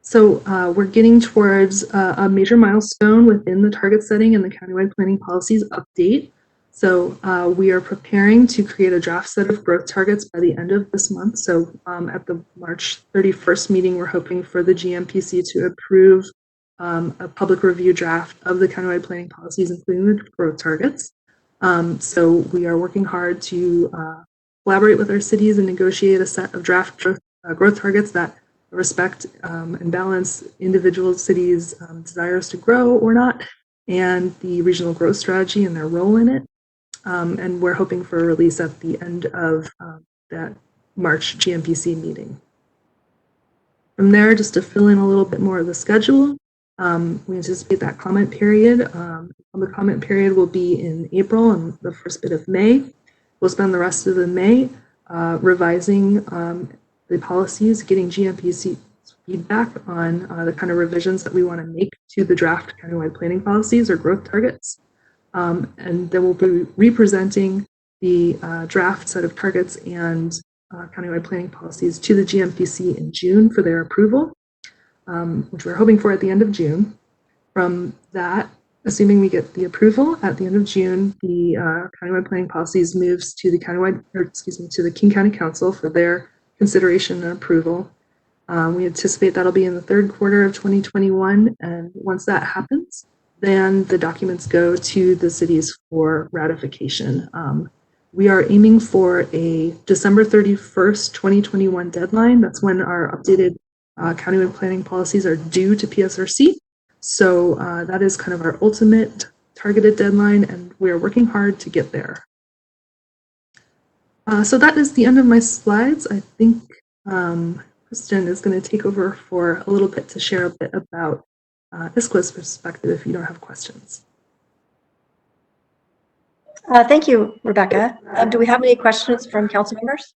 So we're getting towards a major milestone within the target setting and the countywide planning policies update. So we are preparing to create a draft set of growth targets by the end of this month. So at the March 31st meeting, we're hoping for the GMPC to approve a public review draft of the countywide planning policies, including the growth targets. So we are working hard to collaborate with our cities and negotiate a set of draft growth targets that respect and balance individual cities' desires to grow or not, and the regional growth strategy and their role in it. And we're hoping for a release at the end of that March GMPC meeting. From there, just to fill in a little bit more of the schedule, we anticipate that comment period. The comment period will be in April and the first bit of May. We'll spend the rest of the May revising the policies, getting GMPC feedback on the kind of revisions that we want to make to the draft countywide planning policies or growth targets. And then we'll be representing the draft set of targets and countywide planning policies to the GMPC in June for their approval, which we're hoping for at the end of June. From that, assuming we get the approval at the end of June, the countywide planning policies moves to the to the King County Council for their consideration and approval. We anticipate that'll be in the third quarter of 2021, and once that happens, then the documents go to the cities for ratification. We are aiming for a December 31st, 2021 deadline. That's when our updated countywide planning policies are due to PSRC. So that is kind of our ultimate targeted deadline, and we are working hard to get there. So that is the end of my slides. I think Kristen is going to take over for a little bit to share a bit about Issaquah's perspective if you don't have questions. Thank you, Rebecca. Do we have any questions from council members?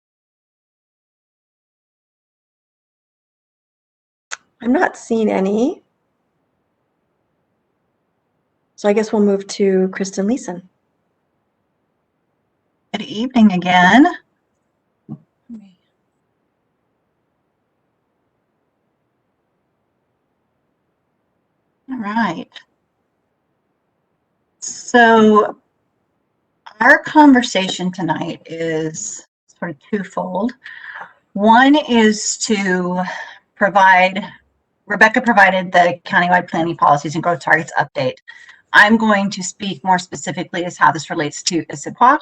I'm not seeing any. So I guess we'll move to Kristen Leeson. Good evening again. All right. So our conversation tonight is sort of twofold. One is to provide, Rebecca provided the countywide planning policies and growth targets update. I'm going to speak more specifically as how this relates to Issaquah.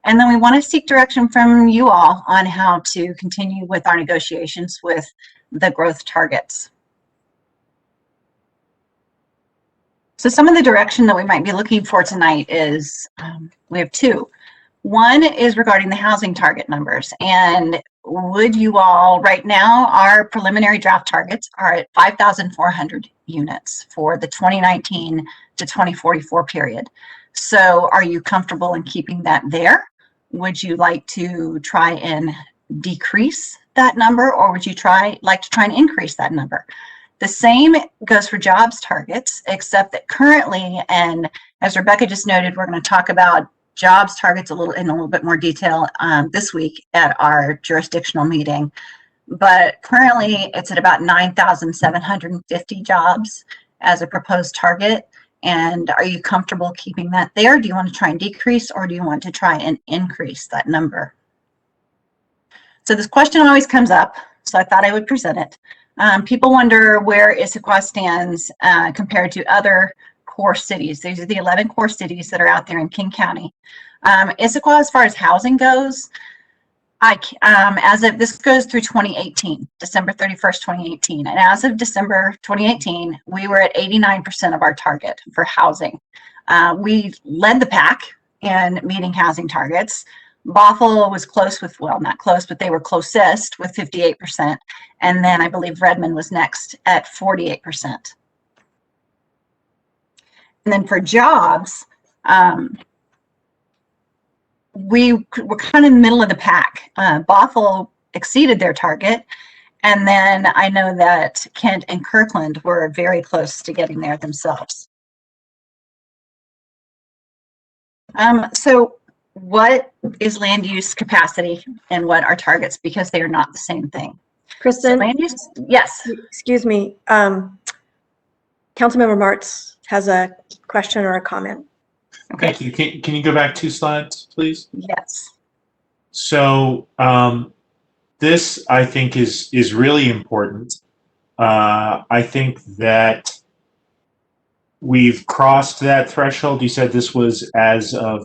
And then we want to seek direction from you all on how to continue with our negotiations with the growth targets. So some of the direction that we might be looking for tonight is, we have two. One is regarding the housing target numbers. And would you all, right now, our preliminary draft targets are at 5,400 units for the 2019 to 2044 period. So are you comfortable in keeping that there? Would you like to try and decrease that number, or would you like to try and increase that number? The same goes for jobs targets, except that currently, and as Rebecca just noted, we're going to talk about jobs targets in a little bit more detail this week at our jurisdictional meeting. But currently, it's at about 9,750 jobs as a proposed target. And are you comfortable keeping that there? Do you want to try and decrease, or do you want to try and increase that number? So this question always comes up, so I thought I would present it. People wonder where Issaquah stands compared to other core cities. These are the 11 core cities that are out there in King County. Issaquah, as far as housing goes, this goes through 2018, December 31st, 2018. And as of December 2018, we were at 89% of our target for housing. We led the pack in meeting housing targets. Bothell was close with, well, not close, but they were closest with 58%. And then I believe Redmond was next at 48%. And then for jobs, we were kind of middle of the pack. Bothell exceeded their target. And then I know that Kent and Kirkland were very close to getting there themselves. So what is land use capacity and what are targets? Because they are not the same thing. Kristen? So land use, yes. Excuse me. Councilmember Martz has a question or a comment. Okay. Thank you. Can you go back 2 slides, please? Yes. So this, I think, is really important. I think that we've crossed that threshold. You said this was as of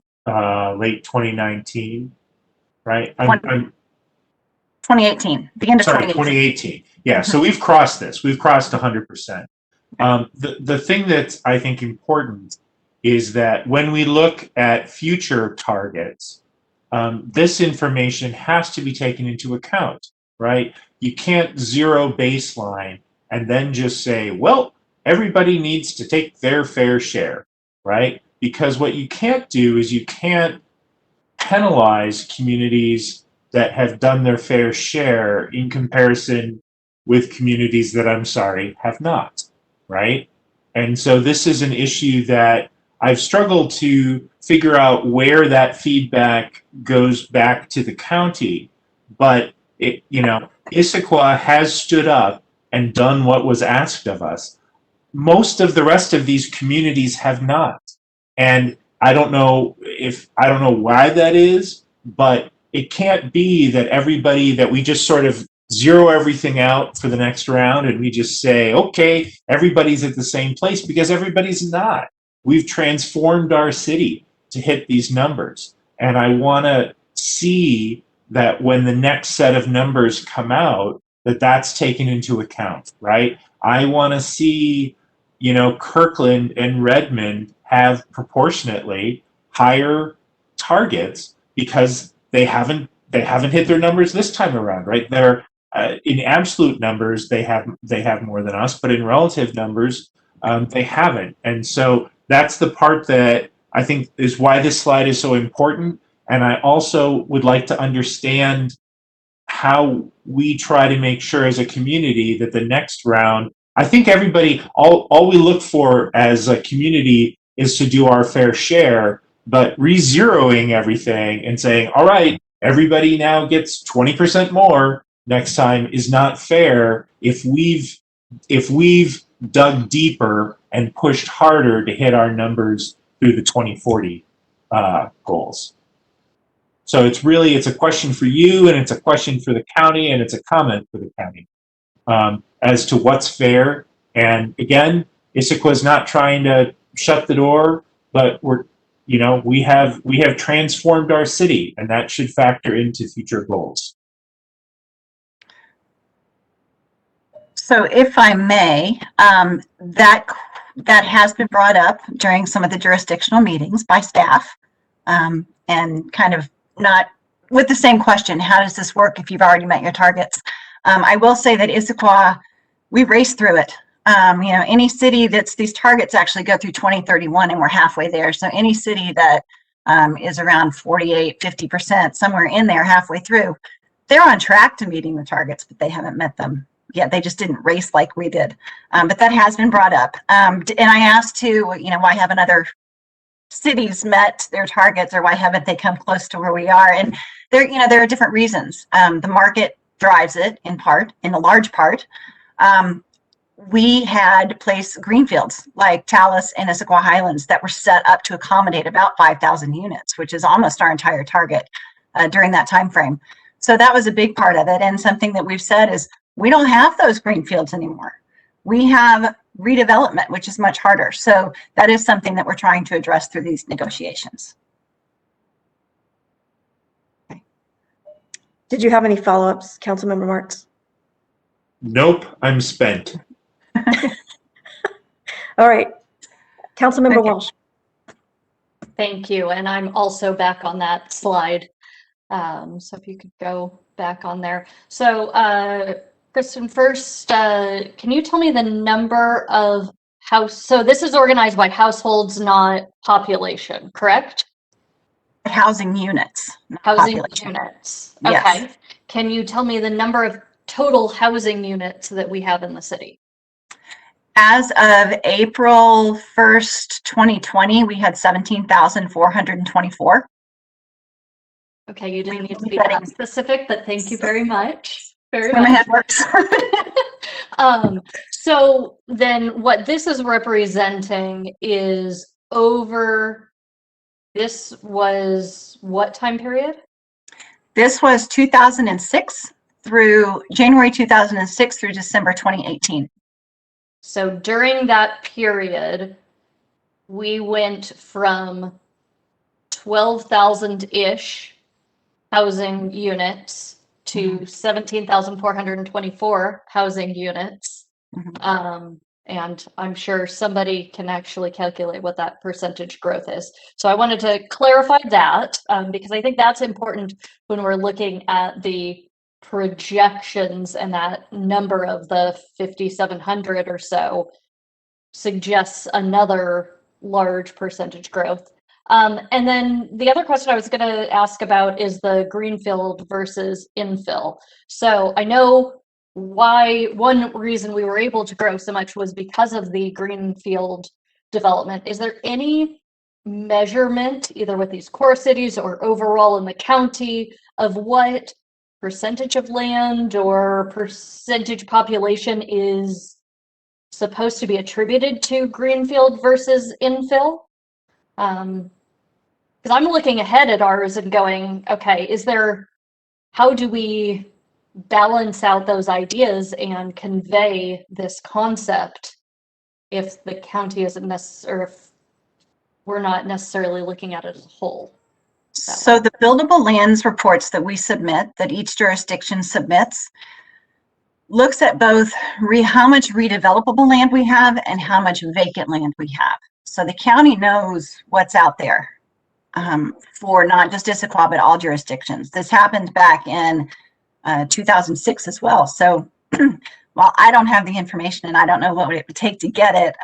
late 2019, right? 2018, the end of 2018. Yeah, so we've crossed this. We've crossed 100%. The thing that's, I think, important is that when we look at future targets, this information has to be taken into account, right? You can't zero baseline and then just say, well, everybody needs to take their fair share, right? Because what you can't do is you can't penalize communities that have done their fair share in comparison with communities that, I'm sorry, have not, right? And so this is an issue that I've struggled to figure out where that feedback goes back to the county, but Issaquah has stood up and done what was asked of us. Most of the rest of these communities have not. And I don't know why that is, but it can't be that everybody, that we just sort of zero everything out for the next round and we just say, okay, everybody's at the same place, because everybody's not. We've transformed our city to hit these numbers. And I want to see that when the next set of numbers come out, that's taken into account, right? I want to see, Kirkland and Redmond have proportionately higher targets because they haven't hit their numbers this time around, right? They're in absolute numbers they have more than us, but in relative numbers they haven't. And so that's the part that I think is why this slide is so important. And I also would like to understand how we try to make sure as a community that the next round I think everybody, all we look for as a community is to do our fair share, but re-zeroing everything and saying, all right, everybody now gets 20% more next time is not fair if we've dug deeper and pushed harder to hit our numbers through the 2040 goals. So it's a question for you, and it's a question for the county, and it's a comment for the county as to what's fair. And again, Issaquah is not trying to shut the door, but we have transformed our city, and that should factor into future goals. So if I may, that has been brought up during some of the jurisdictional meetings by staff, and kind of not with the same question, how does this work if you've already met your targets? I will say that Issaquah, we raced through it. Any city these targets actually go through 2031 and we're halfway there. So any city that is around 48, 50%, somewhere in there halfway through, they're on track to meeting the targets, but they haven't met them yet. They just didn't race like we did. But that has been brought up. And I asked too, why haven't other cities met their targets, or why haven't they come close to where we are? And there are different reasons. The market drives it in a large part. We had placed greenfields like Talus and Issaquah Highlands that were set up to accommodate about 5,000 units, which is almost our entire target during that time frame. So that was a big part of it. And something that we've said is we don't have those greenfields anymore. We have redevelopment, which is much harder. So that is something that we're trying to address through these negotiations. Okay. Did you have any follow-ups, Councilmember Marks? Nope, I'm spent. All right. Councilmember Walsh. Thank you. And I'm also back on that slide. So if you could go back on there. So Kristen, first, can you tell me the number of so this is organized by households, not population, correct? Housing units. Housing units. Okay. Yes. Can you tell me the number of total housing units that we have in the city? As of April 1st, 2020, we had 17,424. Okay, you didn't need to be that specific, but thank you very much. Very much. My head works. So then what this is representing is this was what time period? This was 2006 through January 2006 through December 2018. So during that period, we went from 12,000-ish housing units to 17,424 housing units. And I'm sure somebody can actually calculate what that percentage growth is. So I wanted to clarify that because I think that's important when we're looking at the projections, and that number of the 5,700 or so suggests another large percentage growth. And then the other question I was going to ask about is the greenfield versus infill. So I know one reason we were able to grow so much was because of the greenfield development. Is there any measurement, either with these core cities or overall in the county, of what percentage of land or percentage population is supposed to be attributed to greenfield versus infill? Because I'm looking ahead at ours and going, okay, how do we balance out those ideas and convey this concept if the county isn't necessarily, or if we're not necessarily looking at it as a whole? So the buildable lands reports that we submit, that each jurisdiction submits, looks at both how much redevelopable land we have and how much vacant land we have. So the county knows what's out there for not just Issaquah, but all jurisdictions. This happened back in 2006 as well. So while I don't have the information and I don't know what it would take to get it,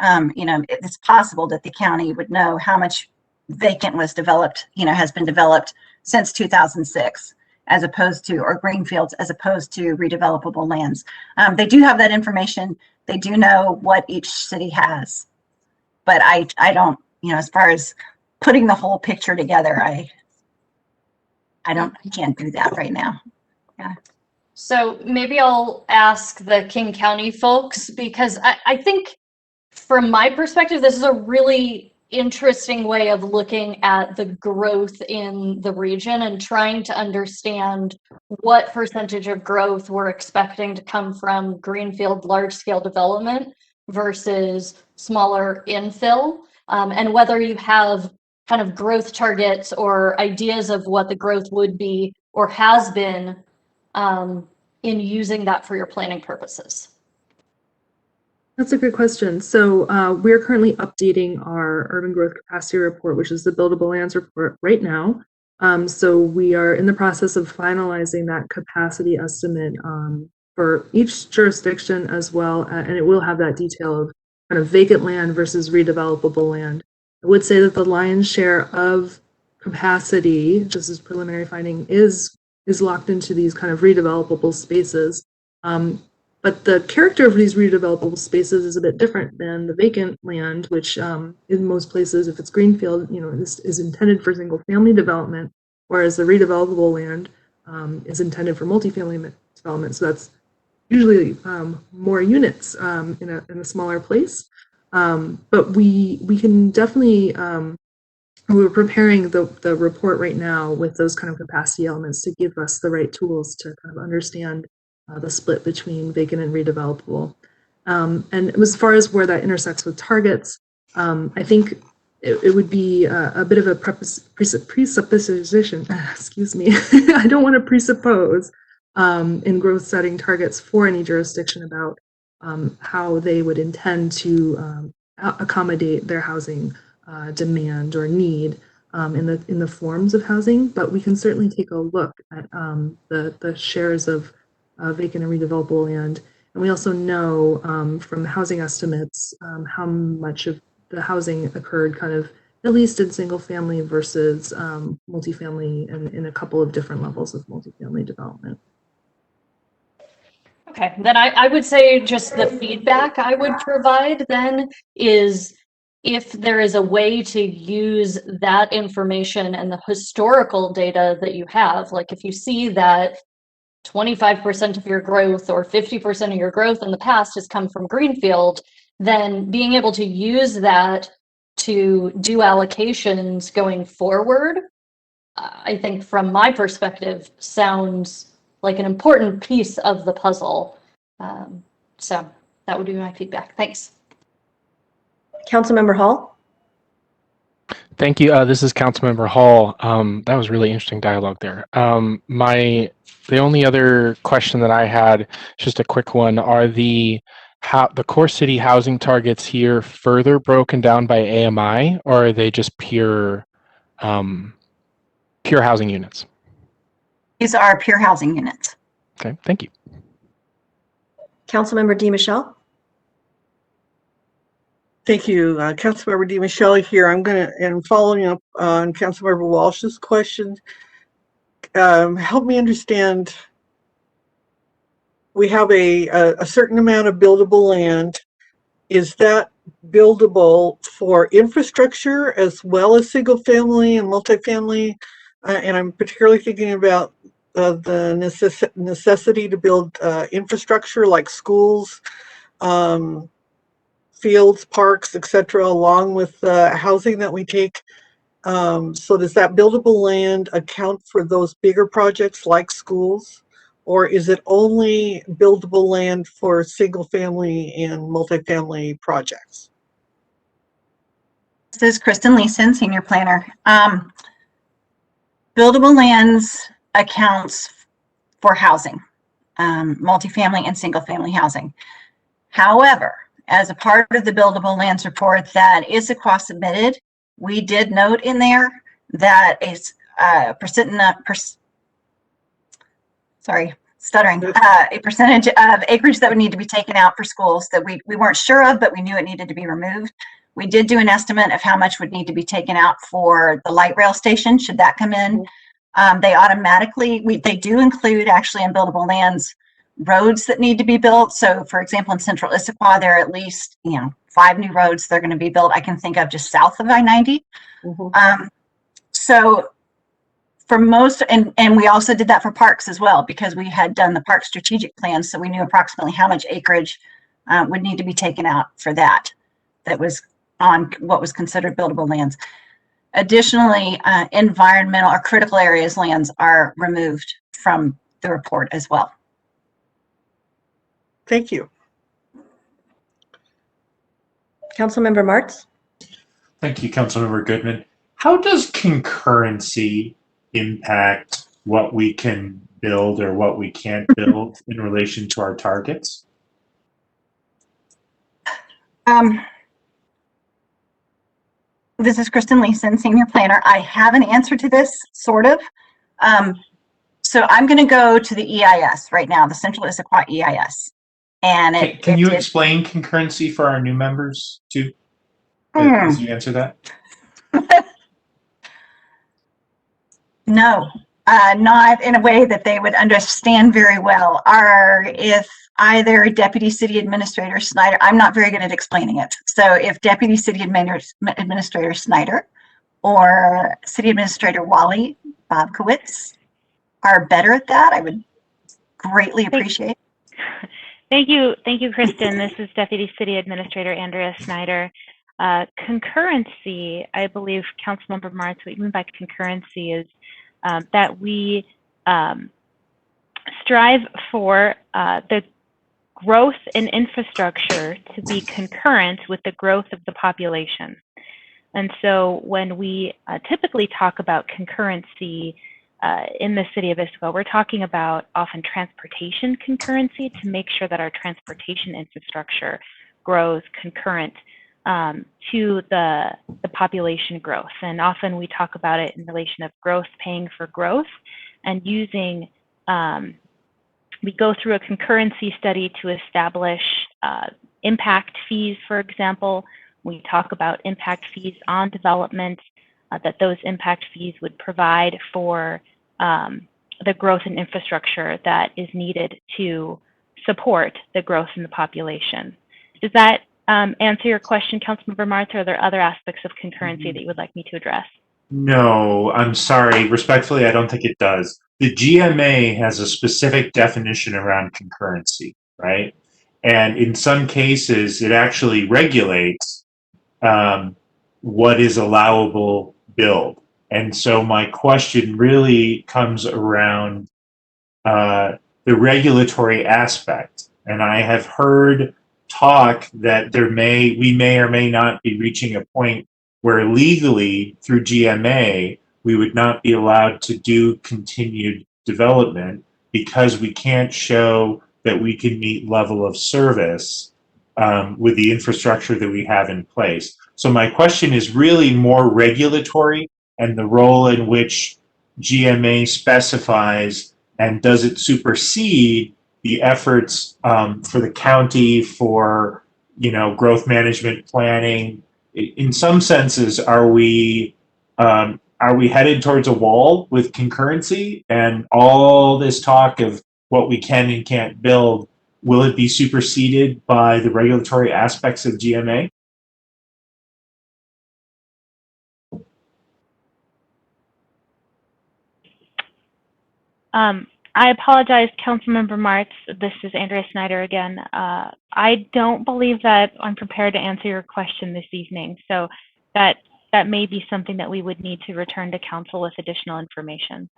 it's possible that the county would know how much vacant was developed, has been developed since 2006, as opposed to, or greenfields, as opposed to redevelopable lands. They do have that information. They do know what each city has. But I don't, as far as putting the whole picture together, I can't do that right now. So maybe I'll ask the King County folks, because I think from my perspective, this is a really interesting way of looking at the growth in the region and trying to understand what percentage of growth we're expecting to come from greenfield large-scale development versus smaller infill, and whether you have kind of growth targets or ideas of what the growth would be or has been in using that for your planning purposes. That's a great question. So we're currently updating our urban growth capacity report, which is the buildable lands report right now. So we are in the process of finalizing that capacity estimate for each jurisdiction as well, and it will have that detail of kind of vacant land versus redevelopable land. I would say that the lion's share of capacity, just as preliminary finding, is locked into these kind of redevelopable spaces. But the character of these redevelopable spaces is a bit different than the vacant land, which in most places, if it's greenfield, this is intended for single family development, whereas the redevelopable land is intended for multifamily development. So that's usually more units in a smaller place. But we can definitely, we're preparing the report right now with those kind of capacity elements to give us the right tools to kind of understand the split between vacant and redevelopable. And as far as where that intersects with targets, I think it would be a bit of a presupposition, excuse me, I don't want to presuppose in growth setting targets for any jurisdiction about how they would intend to accommodate their housing demand or need in the forms of housing, but we can certainly take a look at the shares of vacant and redevelopable land. And we also know from housing estimates how much of the housing occurred kind of at least in single family versus multifamily and in a couple of different levels of multifamily development. Okay, then I would say just the feedback I would provide then is if there is a way to use that information and the historical data that you have, like if you see that 25% of your growth or 50% of your growth in the past has come from greenfield, then being able to use that to do allocations going forward, I think from my perspective, sounds like an important piece of the puzzle. So that would be my feedback. Thanks. Councilmember Hall? Thank you. This is Councilmember Hall. That was really interesting dialogue there. The only other question that I had, just a quick one, are the core city housing targets here further broken down by AMI, or are they just pure housing units? These are pure housing units. Okay, thank you. Councilmember DiMichele? Thank you, Councilmember DiMichele here. And following up on Councilmember Walsh's question, help me understand. We have a certain amount of buildable land. Is that buildable for infrastructure as well as single family and multifamily? And I'm particularly thinking about the necessity to build infrastructure like schools, fields, parks, etc., along with housing that we take. So does that buildable land account for those bigger projects like schools, or is it only buildable land for single family and multifamily projects? This is Kristen Leeson, Senior Planner. Buildable lands accounts for housing, multifamily and single family housing. However, as a part of the buildable lands report that Issaquah submitted, we did note in there that a percentage of acreage that would need to be taken out for schools that we weren't sure of, but we knew it needed to be removed. We did do an estimate of how much would need to be taken out for the light rail station, should that come in. They automatically, they do include actually in buildable lands roads that need to be built. So for example, in central Issaquah, there are at least, 5 new roads that are going to be built. I can think of just south of I-90. So for most, and we also did that for parks as well, because we had done the park strategic plan. So we knew approximately how much acreage would need to be taken out for that was on what was considered buildable lands. Additionally, environmental or critical areas lands are removed from the report as well. Thank you. Councilmember Martz? Thank you, Councilmember Goodman. How does concurrency impact what we can build or what we can't build in relation to our targets? This is Kristen Leeson, Senior Planner. I have an answer to this, sort of. So I'm going to go to the EIS right now, the Central Issaquah EIS. And Can you explain concurrency for our new members too? As you answer that? No, not in a way that they would understand very well. If either Deputy City Administrator Snyder, I'm not very good at explaining it. So if Deputy City Administrator Snyder or City Administrator Wally Bobkowitz are better at that, I would greatly appreciate. Thank you, Kristen. This is Deputy City Administrator Andrea Snyder. Concurrency, I believe, Councilmember Martz, what you mean by concurrency is that we strive for the growth in infrastructure to be concurrent with the growth of the population. And so when we typically talk about concurrency in the city of Issaquah, we're talking about often transportation concurrency to make sure that our transportation infrastructure grows concurrent to the population growth. And often we talk about it in relation of growth paying for growth, and using, we go through a concurrency study to establish impact fees, for example. We talk about impact fees on development, that those impact fees would provide for the growth in infrastructure that is needed to support the growth in the population. Does that answer your question, Councilmember Martz, or are there other aspects of concurrency that you would like me to address? No, I'm sorry. Respectfully, I don't think it does. The GMA has a specific definition around concurrency, right? And in some cases, it actually regulates what is allowable build. And so my question really comes around the regulatory aspect. And I have heard talk that we may or may not be reaching a point where legally through GMA, we would not be allowed to do continued development because we can't show that we can meet level of service with the infrastructure that we have in place. So my question is really more regulatory, and the role in which GMA specifies, and does it supersede the efforts for the county for, growth management planning? In some senses, are we headed towards a wall with concurrency, and all this talk of what we can and can't build, will it be superseded by the regulatory aspects of GMA? I apologize, Councilmember Martz. This is Andrea Snyder again. I don't believe that I'm prepared to answer your question this evening. So that may be something that we would need to return to council with additional information.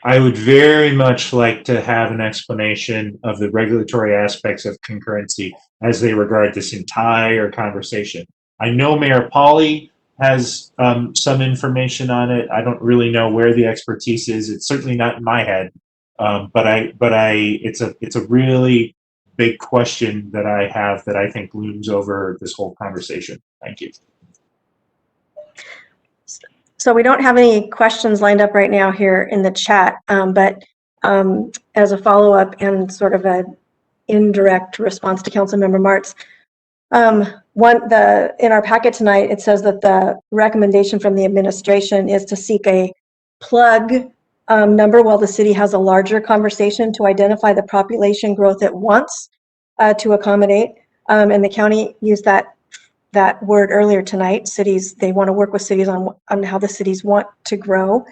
I would very much like to have an explanation of the regulatory aspects of concurrency as they regard this entire conversation. I know Mayor Pauly has some information on it. I don't really know where the expertise is. It's certainly not in my head, it's a really big question that I have that I think looms over this whole conversation. Thank you. So we don't have any questions lined up right now here in the chat, but as a follow-up and sort of an indirect response to Councilmember Martz, in our packet tonight, it says that the recommendation from the administration is to seek a plug number, while the city has a larger conversation to identify the population growth it wants to accommodate. And the county used that word earlier tonight. Cities, they want to work with cities on how the cities want to grow.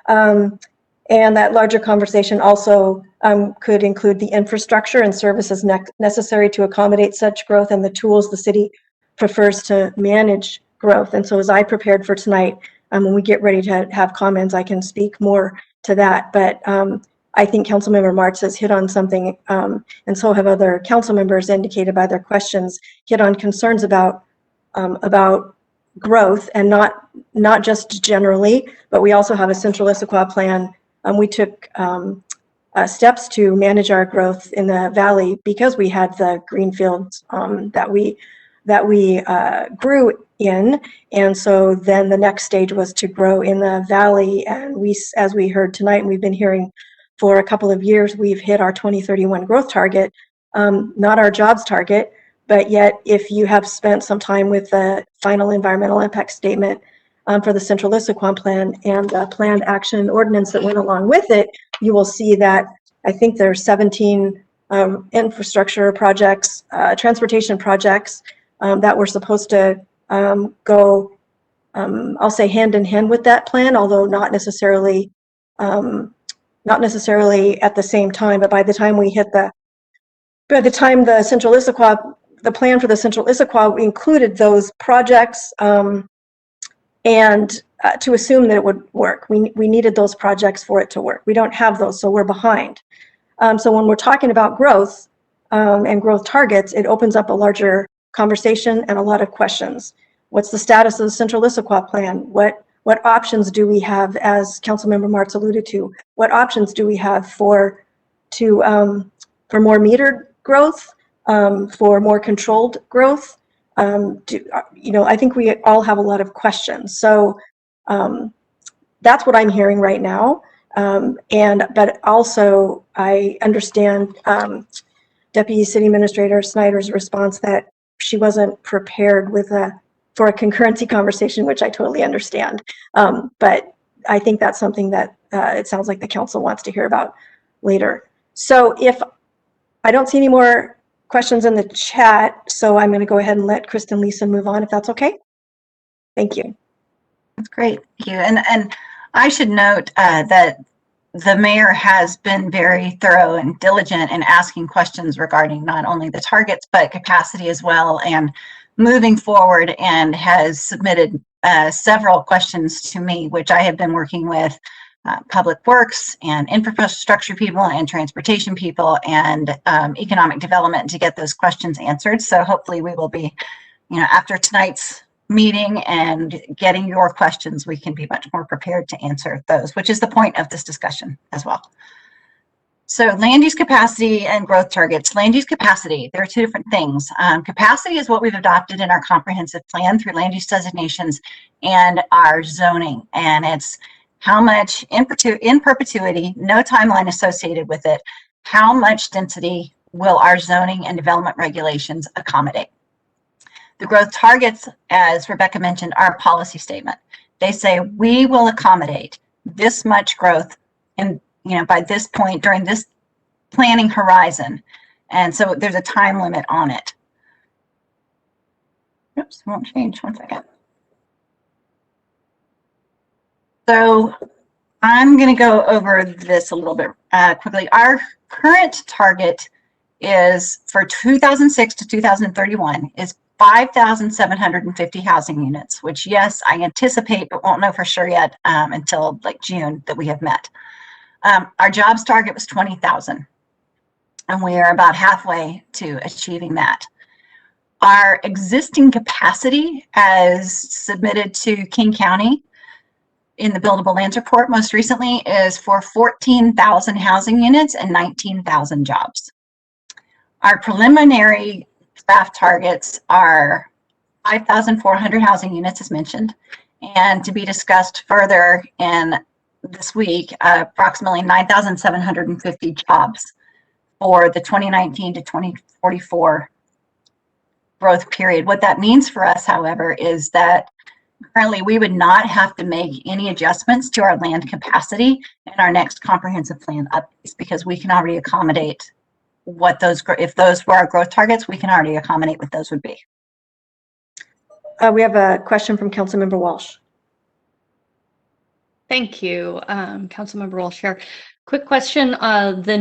And that larger conversation also could include the infrastructure and services necessary to accommodate such growth and the tools the city prefers to manage growth. And so as I prepared for tonight, when we get ready to have comments, I can speak more to that. But I think Councilmember Martz has hit on something, and so have other council members indicated by their questions, hit on concerns about growth, and not just generally, but we also have a Central Issaquah plan. We took steps to manage our growth in the valley because we had the greenfields that we grew in, and so then the next stage was to grow in the valley. And we, as we heard tonight, and we've been hearing for a couple of years, we've hit our 2031 growth target, not our jobs target. But yet, if you have spent some time with the final environmental impact statement for the Central Issaquah plan and the planned action ordinance that went along with it, you will see that I think there's 17 infrastructure projects, transportation projects that were supposed to go, I'll say, hand in hand with that plan, although not necessarily at the same time. But by the time the Central Issaquah, the plan for the Central Issaquah included those projects, and to assume that it would work, we needed those projects for it to work. We don't have those, so we're behind. So when we're talking about growth and growth targets, it opens up a larger conversation and a lot of questions. What's the status of the Central Issaquah plan? What options do we have, as Councilmember Martz alluded to? What options do we have for more metered growth? For more controlled growth? I think we all have a lot of questions. So that's what I'm hearing right now. But also I understand Deputy City Administrator Snyder's response that she wasn't prepared for a concurrency conversation, which I totally understand. But I think that's something that it sounds like the council wants to hear about later. So if I don't see any more questions in the chat, so I'm going to go ahead and let Kristen Leeson move on, if that's okay. Thank you. That's great. Thank you. And I should note that the mayor has been very thorough and diligent in asking questions regarding not only the targets, but capacity as well, and moving forward, and has submitted several questions to me, which I have been working with public works and infrastructure people and transportation people and economic development to get those questions answered. So hopefully we will be, after tonight's meeting and getting your questions, we can be much more prepared to answer those, which is the point of this discussion as well. So land use capacity and growth targets. Land use capacity, there are two different things. Capacity is what we've adopted in our comprehensive plan through land use designations and our zoning. And it's how much in perpetuity, no timeline associated with it, how much density will our zoning and development regulations accommodate? The growth targets, as Rebecca mentioned, are a policy statement. They say we will accommodate this much growth in, by this point during this planning horizon. And so there's a time limit on it. Oops, it won't change, one second. So I'm going to go over this a little bit quickly. Our current target is for 2006 to 2031 is 5,750 housing units, which, yes, I anticipate, but won't know for sure yet until like June that we have met. Our jobs target was 20,000, and we are about halfway to achieving that. Our existing capacity as submitted to King County in the buildable lands report most recently is for 14,000 housing units and 19,000 jobs. Our preliminary staff targets are 5,400 housing units, as mentioned, and to be discussed further in this week, approximately 9,750 jobs for the 2019 to 2044 growth period. What that means for us, however, is that Currently, we would not have to make any adjustments to our land capacity in our next comprehensive plan updates because we can already accommodate what those, if those were our growth targets, we can already accommodate what those would be. We have a question from Councilmember Walsh. Thank you, Councilmember Walsh here. Quick question, the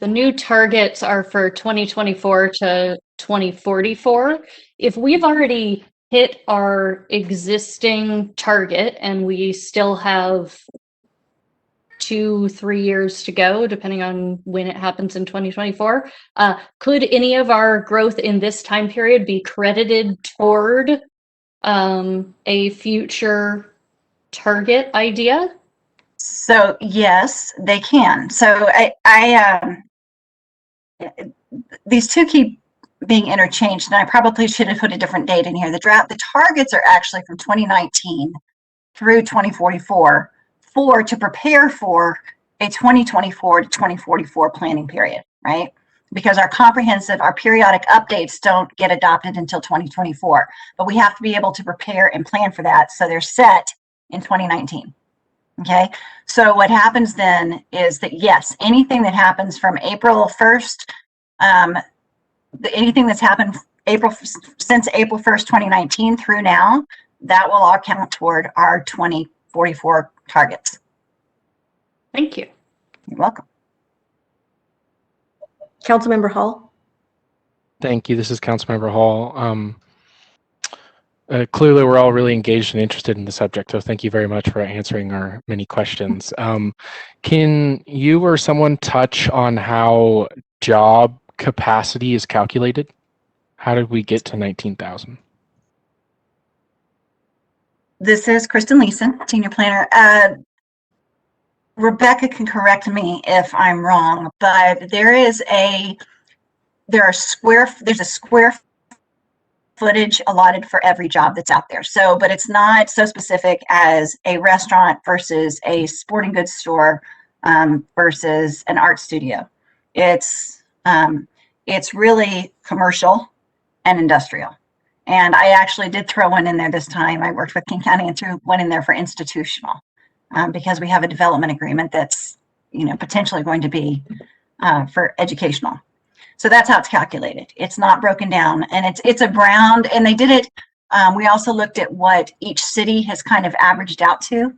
new targets are for 2024 to 2044. If we've already hit our existing target and we still have 2-3 years to go, depending on when it happens in 2024, could any of our growth in this time period be credited toward a future target idea? So yes, they can. So these two keep being interchanged, and I probably should have put a different date in here. The targets are actually from 2019 through 2044 to prepare for a 2024 to 2044 planning period, right? Because our periodic updates don't get adopted until 2024, but we have to be able to prepare and plan for that. So they're set in 2019. Okay, so what happens then is that yes, anything that happens from April 1st, anything that's happened since April 1st, 2019 through now, that will all count toward our 2044 targets. Thank you. You're welcome. Councilmember Hall. Thank you. This is Councilmember Hall. Clearly, we're all really engaged and interested in the subject, so thank you very much for answering our many questions. Can you or someone touch on how job capacity is calculated? How did we get to 19,000? This is Kristen Leeson, Senior Planner. Rebecca can correct me if I'm wrong, but there's a square footage allotted for every job that's out there. So, but it's not so specific as a restaurant versus a sporting goods store versus an art studio. It's really commercial and industrial. And I actually did throw one in there this time. I worked with King County and threw one in there for institutional because we have a development agreement that's, potentially going to be for educational. So that's how it's calculated. It's not broken down, and it's a round, and they did it. We also looked at what each city has kind of averaged out to,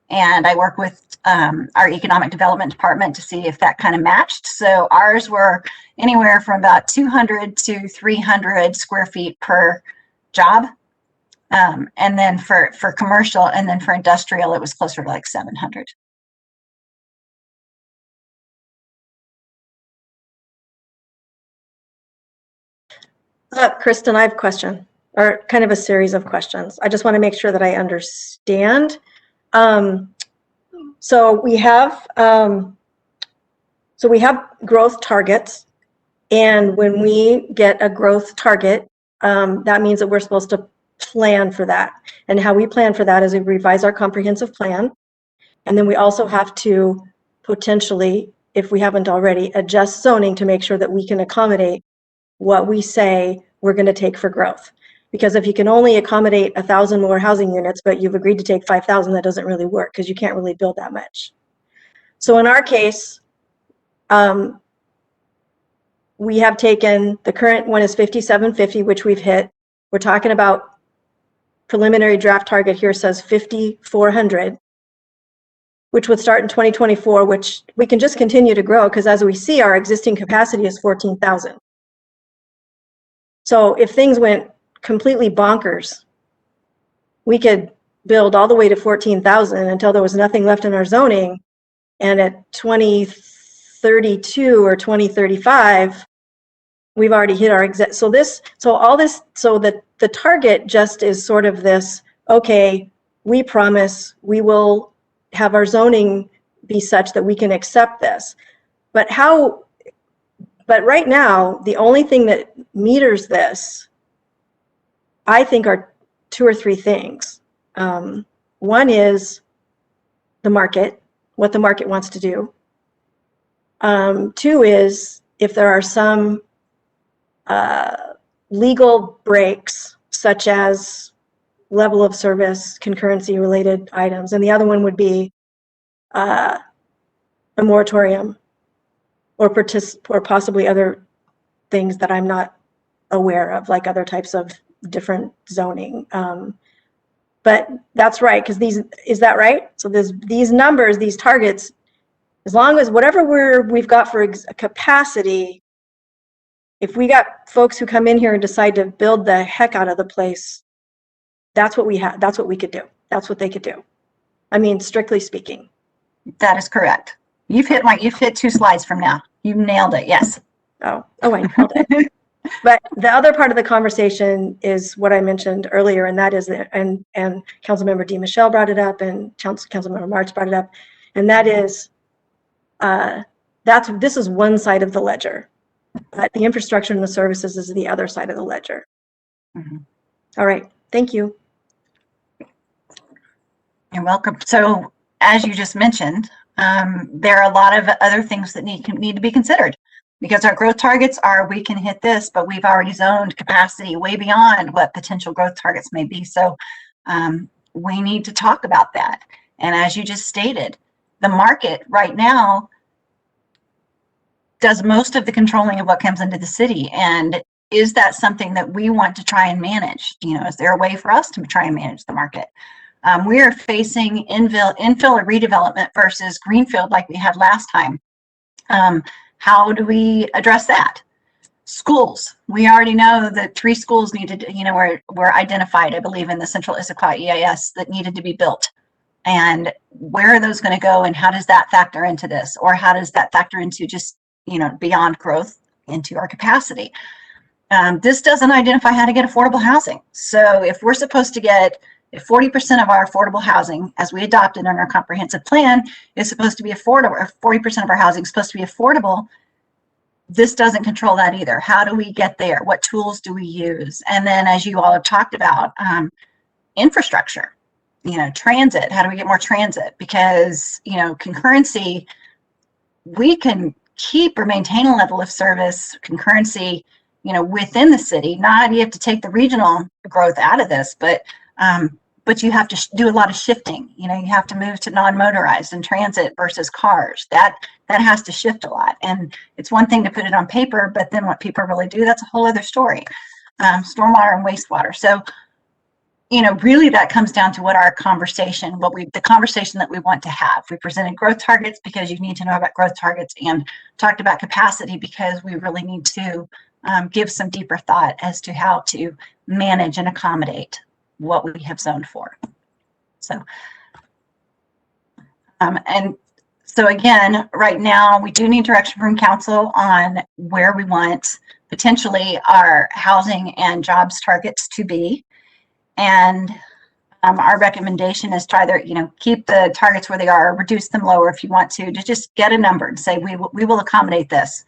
and I work with our economic development department to see if that kind of matched. So ours were anywhere from about 200 to 300 square feet per job. And then for commercial, and then for industrial, it was closer to like 700. Kristen, I have a question, or kind of a series of questions. I just want to make sure that I understand. So we have growth targets, and when we get a growth target, that means that we're supposed to plan for that. And how we plan for that is we revise our comprehensive plan, and then we also have to potentially, if we haven't already, adjust zoning to make sure that we can accommodate what we say we're going to take for growth. Because if you can only accommodate 1,000 more housing units, but you've agreed to take 5,000, that doesn't really work because you can't really build that much. So in our case, we have taken, the current one is 5,750, which we've hit. We're talking about preliminary draft target here says 5,400, which would start in 2024, which we can just continue to grow because as we see, our existing capacity is 14,000. So if things went completely bonkers, we could build all the way to 14,000 until there was nothing left in our zoning. And at 2032 or 2035, we've already hit our exact. So the target just is sort of this, okay, we promise we will have our zoning be such that we can accept this. But right now, the only thing that meters this, I think, are 2 or 3 things. One is the market, what the market wants to do. 2 is if there are some legal breaks. such as level of service, concurrency related items. And the other one would be a moratorium or possibly other things that I'm not aware of, like other types of different zoning. But that's right, because is that right? So these numbers, these targets, as long as whatever we've got for capacity, if we got folks who come in here and decide to build the heck out of the place, that's what we have. That's what we could do. That's what they could do. I mean, strictly speaking. That is correct. You've hit 2 slides from now. You nailed it. Yes. Oh, I nailed it. But the other part of the conversation is what I mentioned earlier, and that is, and Councilmember D. Michelle brought it up, and Councilmember March brought it up, and that is, this is one side of the ledger. The infrastructure and the services is the other side of the ledger. Mm-hmm. All right. Thank you. You're welcome. So, as you just mentioned, there are a lot of other things that need to be considered, because our growth targets are, we can hit this, but we've already zoned capacity way beyond what potential growth targets may be. So we need to talk about that. And as you just stated, the market right now does most of the controlling of what comes into the city. And is that something that we want to try and manage? Is there a way for us to try and manage the market? We are facing infill or redevelopment versus greenfield like we had last time. How do we address that? Schools. We already know that 3 schools needed, were identified, I believe, in the Central Issaquah EIS that needed to be built. And where are those going to go, and how does that factor into this? Or how does that factor into just, beyond growth into our capacity? This doesn't identify how to get affordable housing. So if we're supposed to get, if 40% of our affordable housing, as we adopted in our comprehensive plan, is supposed to be affordable, or 40% of our housing is supposed to be affordable, this doesn't control that either. How do we get there? What tools do we use? And then, as you all have talked about, infrastructure, transit. How do we get more transit? Because, concurrency, we can keep or maintain a level of service, concurrency, within the city. Not you have to take the regional growth out of this, but you have to do a lot of shifting. You have to move to non-motorized and transit versus cars. That has to shift a lot. And it's one thing to put it on paper, but then what people really do, that's a whole other story. Stormwater and wastewater. So, really that comes down to what our conversation, the conversation that we want to have. We presented growth targets because you need to know about growth targets, and talked about capacity because we really need to give some deeper thought as to how to manage and accommodate what we have zoned for. So, and so again, right now we do need direction from council on where we want potentially our housing and jobs targets to be. And our recommendation is try to, keep the targets where they are, reduce them lower if you want to just get a number and say, we will accommodate this.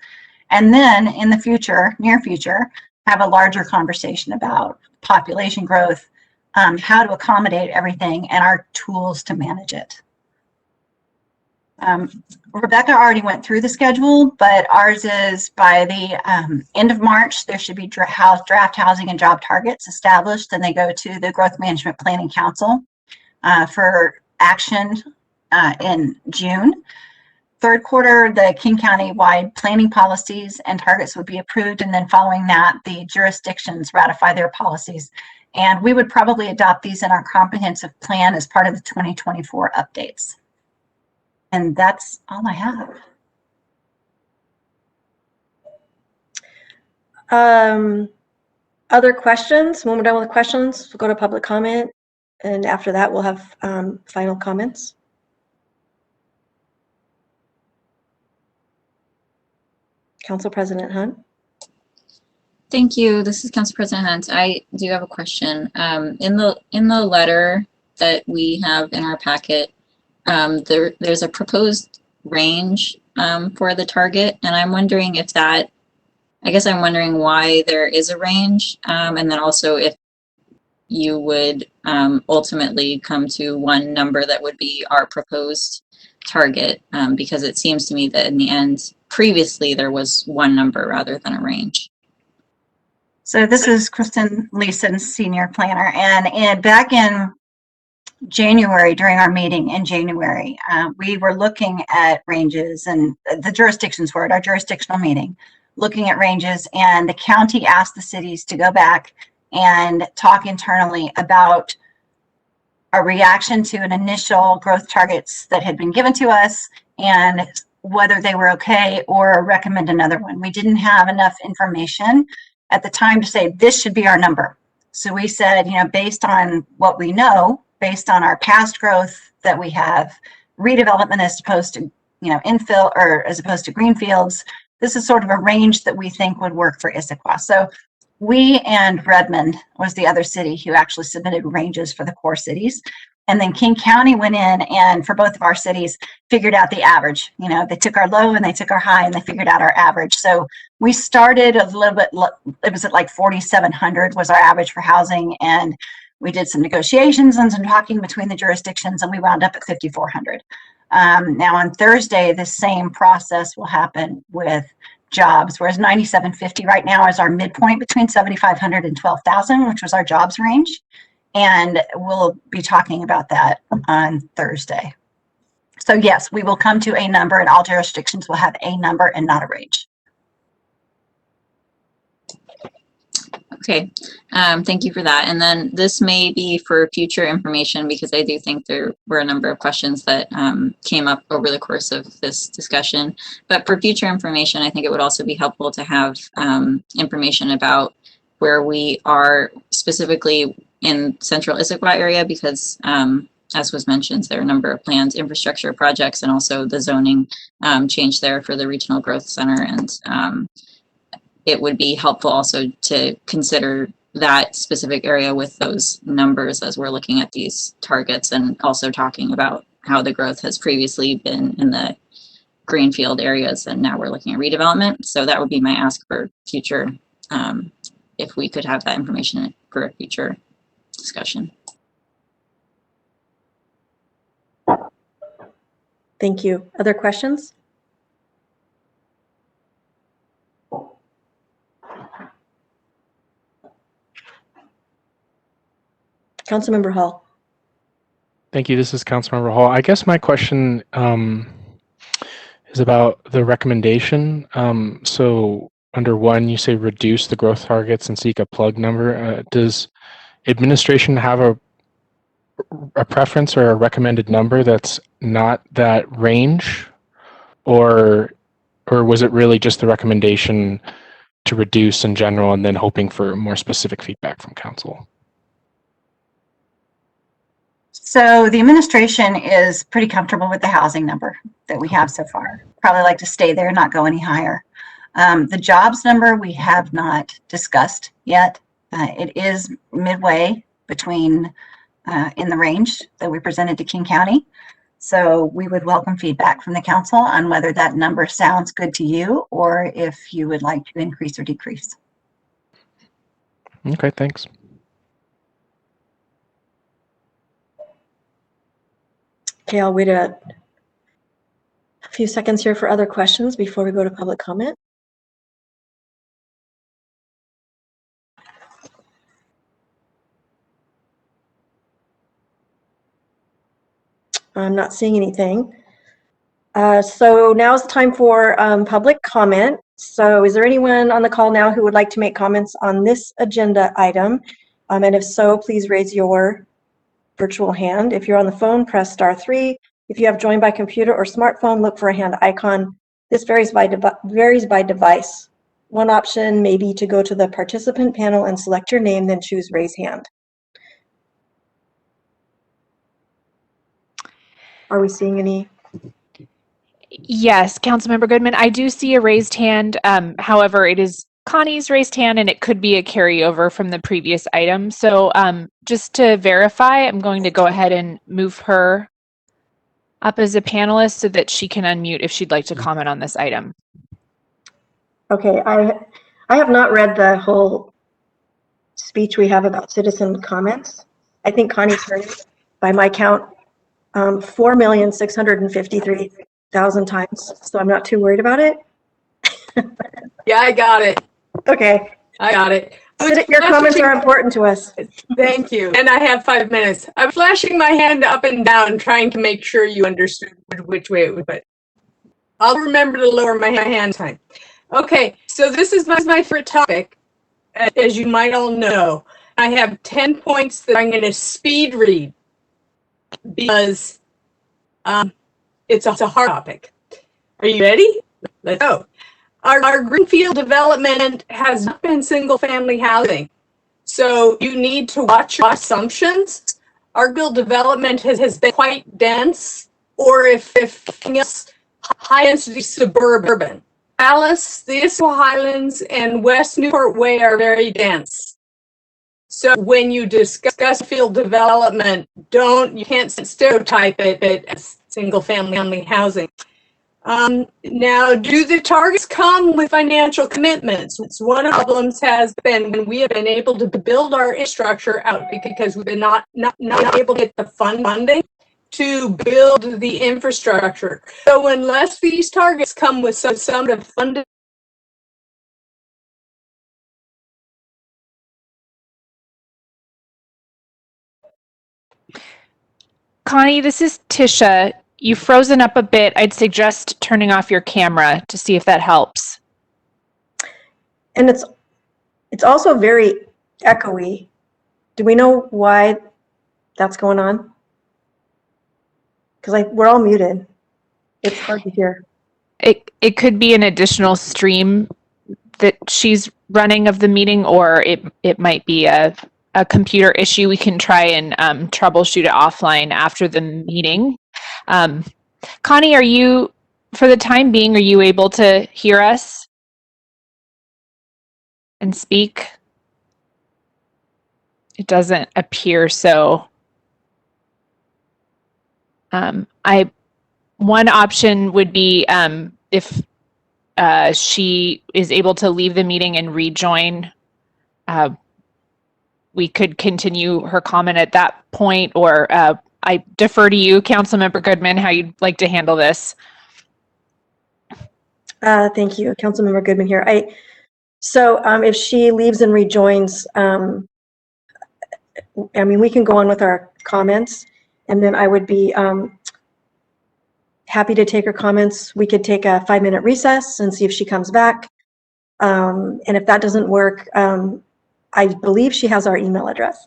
And then in the future, near future, have a larger conversation about population growth, how to accommodate everything, and our tools to manage it. Rebecca already went through the schedule, but ours is by the end of March, there should be draft housing and job targets established, and they go to the Growth Management Planning Council for action in June. Third quarter, the King County-wide planning policies and targets would be approved, and then following that, the jurisdictions ratify their policies. And we would probably adopt these in our comprehensive plan as part of the 2024 updates. And that's all I have. Other questions? When we're done with questions, we'll go to public comment. And after that, we'll have final comments. Council President Hunt. Thank you. This is Council President Hunt. I do have a question. In the letter that we have in our packet, there's a proposed range for the target, and I'm wondering if that, I'm wondering why there is a range, and then also if you would ultimately come to one number that would be our proposed target, because it seems to me that in the end, previously there was one number rather than a range. So this is Kristen Leeson, Senior Planner, and back in January, during our meeting in January, we were looking at ranges, and the jurisdictions were at our jurisdictional meeting, looking at ranges, and the county asked the cities to go back and talk internally about a reaction to an initial growth targets that had been given to us and whether they were okay or recommend another one. We didn't have enough information at the time to say this should be our number. So we said, based on what we know, based on our past growth that we have, redevelopment as opposed to, infill or as opposed to greenfields, this is sort of a range that we think would work for Issaquah. So we and Redmond was the other city who actually submitted ranges for the core cities. And then King County went in and for both of our cities figured out the average. They took our low and they took our high and they figured out our average. So we started a little bit, it was at like 4,700 was our average for housing. And we did some negotiations and some talking between the jurisdictions and we wound up at 5,400. Now on Thursday, the same process will happen with jobs, whereas 9,750 right now is our midpoint between 7,500 and 12,000, which was our jobs range. And we'll be talking about that on Thursday. So yes, we will come to a number and all jurisdictions will have a number and not a range. Okay, thank you for that. And then this may be for future information because I do think there were a number of questions that came up over the course of this discussion. But for future information, I think it would also be helpful to have information about where we are specifically in central Issaquah area because as was mentioned, there are a number of plans, infrastructure projects, and also the zoning change there for the Regional Growth Center. And it would be helpful also to consider that specific area with those numbers as we're looking at these targets and also talking about how the growth has previously been in the greenfield areas and now we're looking at redevelopment. So that would be my ask for future, if we could have that information for a future discussion. Thank you. Other questions? Councilmember Hall. Thank you. This is Councilmember Hall. I guess my question is about the recommendation. So under 1, you say reduce the growth targets and seek a plug number. Does administration have a preference or a recommended number that's not that range, or was it really just the recommendation to reduce in general and then hoping for more specific feedback from council? So the administration is pretty comfortable with the housing number that we have so far. Probably like to stay there, not go any higher. The jobs number we have not discussed yet. It is midway between in the range that we presented to King County. So we would welcome feedback from the council on whether that number sounds good to you or if you would like to increase or decrease. Okay, thanks. Okay, I'll wait a few seconds here for other questions before we go to public comment. I'm not seeing anything. So now is the time for public comment. So is there anyone on the call now who would like to make comments on this agenda item? And if so, please raise your virtual hand. If you're on the phone, press *3. If you have joined by computer or smartphone, look for a hand icon. This varies by device. One option may be to go to the participant panel and select your name, then choose raise hand. Are we seeing any? Yes, Councilmember Goodman, I do see a raised hand. However, it is Connie's raised hand and it could be a carryover from the previous item. So just to verify, I'm going to go ahead and move her up as a panelist so that she can unmute if she'd like to comment on this item. Okay, I have not read the whole speech we have about citizen comments. I think Connie's heard it by my count 4,653,000 times, so I'm not too worried about it. Yeah, I got it. Okay. I got it. Your comments are important to us. Thank you. And I have 5 minutes. I'm flashing my hand up and down, trying to make sure you understood which way it would, but I'll remember to lower my hand time. Okay, so this is my favorite topic, as you might all know. I have 10 points that I'm going to speed read because it's a hard topic. Are you ready? Let's go. Our greenfield development has not been single-family housing. So you need to watch your assumptions. Our build development has been quite dense, or if else, high density suburban. Alice, the Issaquah Highlands, and West Newport Way are very dense. So when you discuss field development, you can't stereotype it as single family housing. Now, do the targets come with financial commitments? One of the problems has been when we have been able to build our infrastructure out because we've been not able to get the funding to build the infrastructure. So unless these targets come with some of funded. Connie, this is Tisha. You've frozen up a bit. I'd suggest turning off your camera to see if that helps. And it's also very echoey. Do we know why that's going on? Because we're all muted. It's hard to hear. It could be an additional stream that she's running of the meeting, or it might be a computer issue. We can try and troubleshoot it offline after the meeting. Connie, for the time being, are you able to hear us and speak? It doesn't appear so. One option would be if she is able to leave the meeting and rejoin, we could continue her comment at that point, or I defer to you, Councilmember Goodman, how you'd like to handle this. Thank you, Councilmember Goodman here. So if she leaves and rejoins, I mean, we can go on with our comments, and then I would be happy to take her comments. We could take a 5-minute recess and see if she comes back. And if that doesn't work, I believe she has our email address.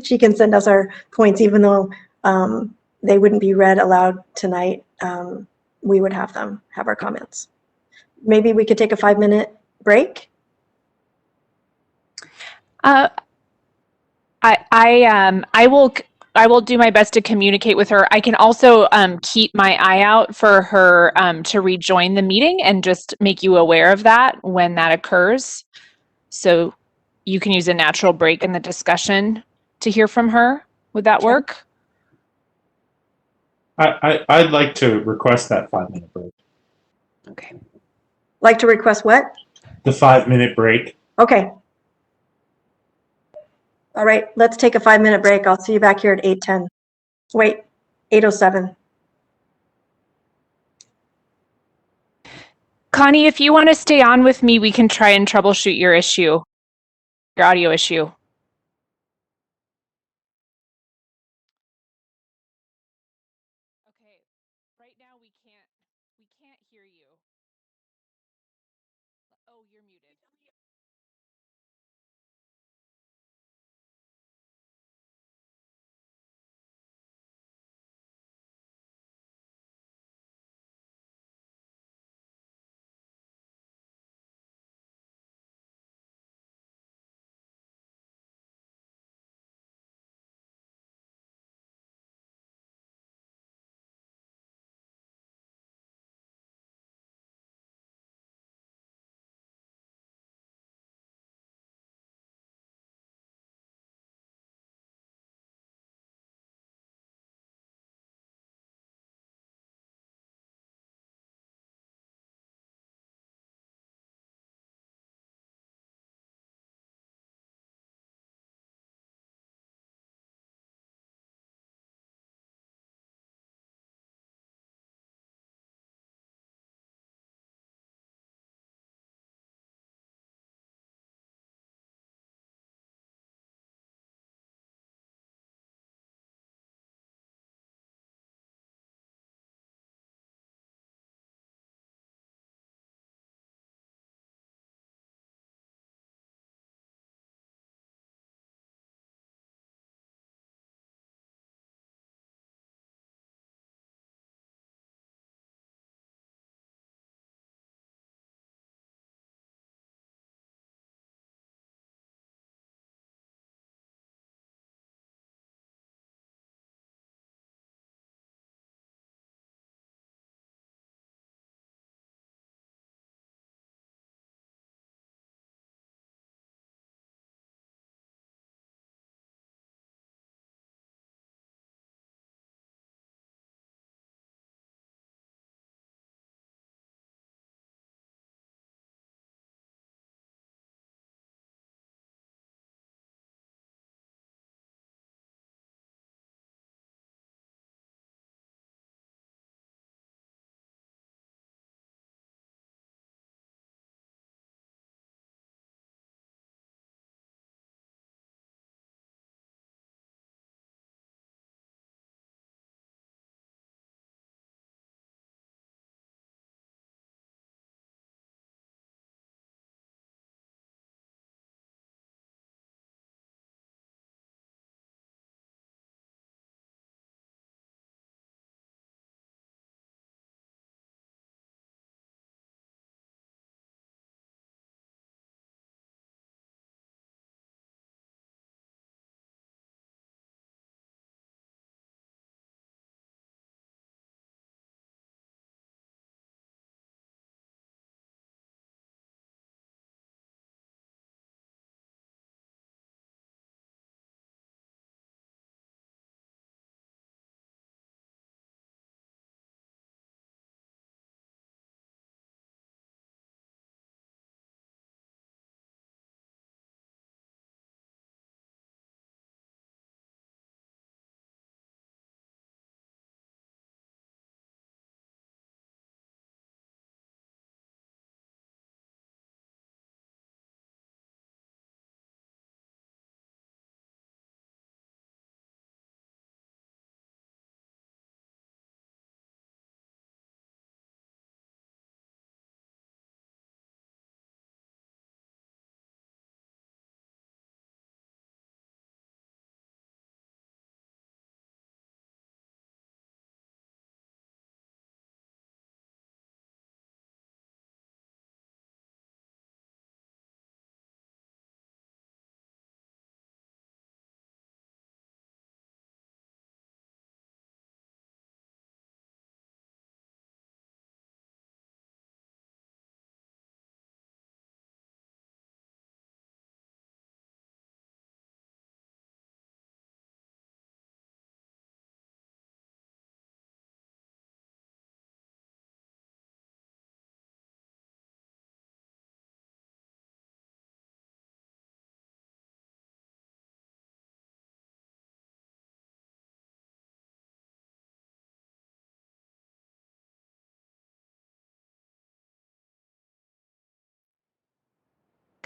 She can send us our points, even though they wouldn't be read aloud tonight. We would have our comments. Maybe we could take a 5-minute break. I will do my best to communicate with her. I can also keep my eye out for her to rejoin the meeting and just make you aware of that when that occurs. So you can use a natural break in the discussion to hear from her. Would that work? I'd like to request that 5-minute break. Okay. Like to request what? The 5-minute break. Okay. All right, let's take a 5-minute break. I'll see you back here at 8:10. Wait, 8:07. Connie, if you want to stay on with me, we can try and troubleshoot your audio issue. Okay, right now we can't hear you. Oh, you're muted.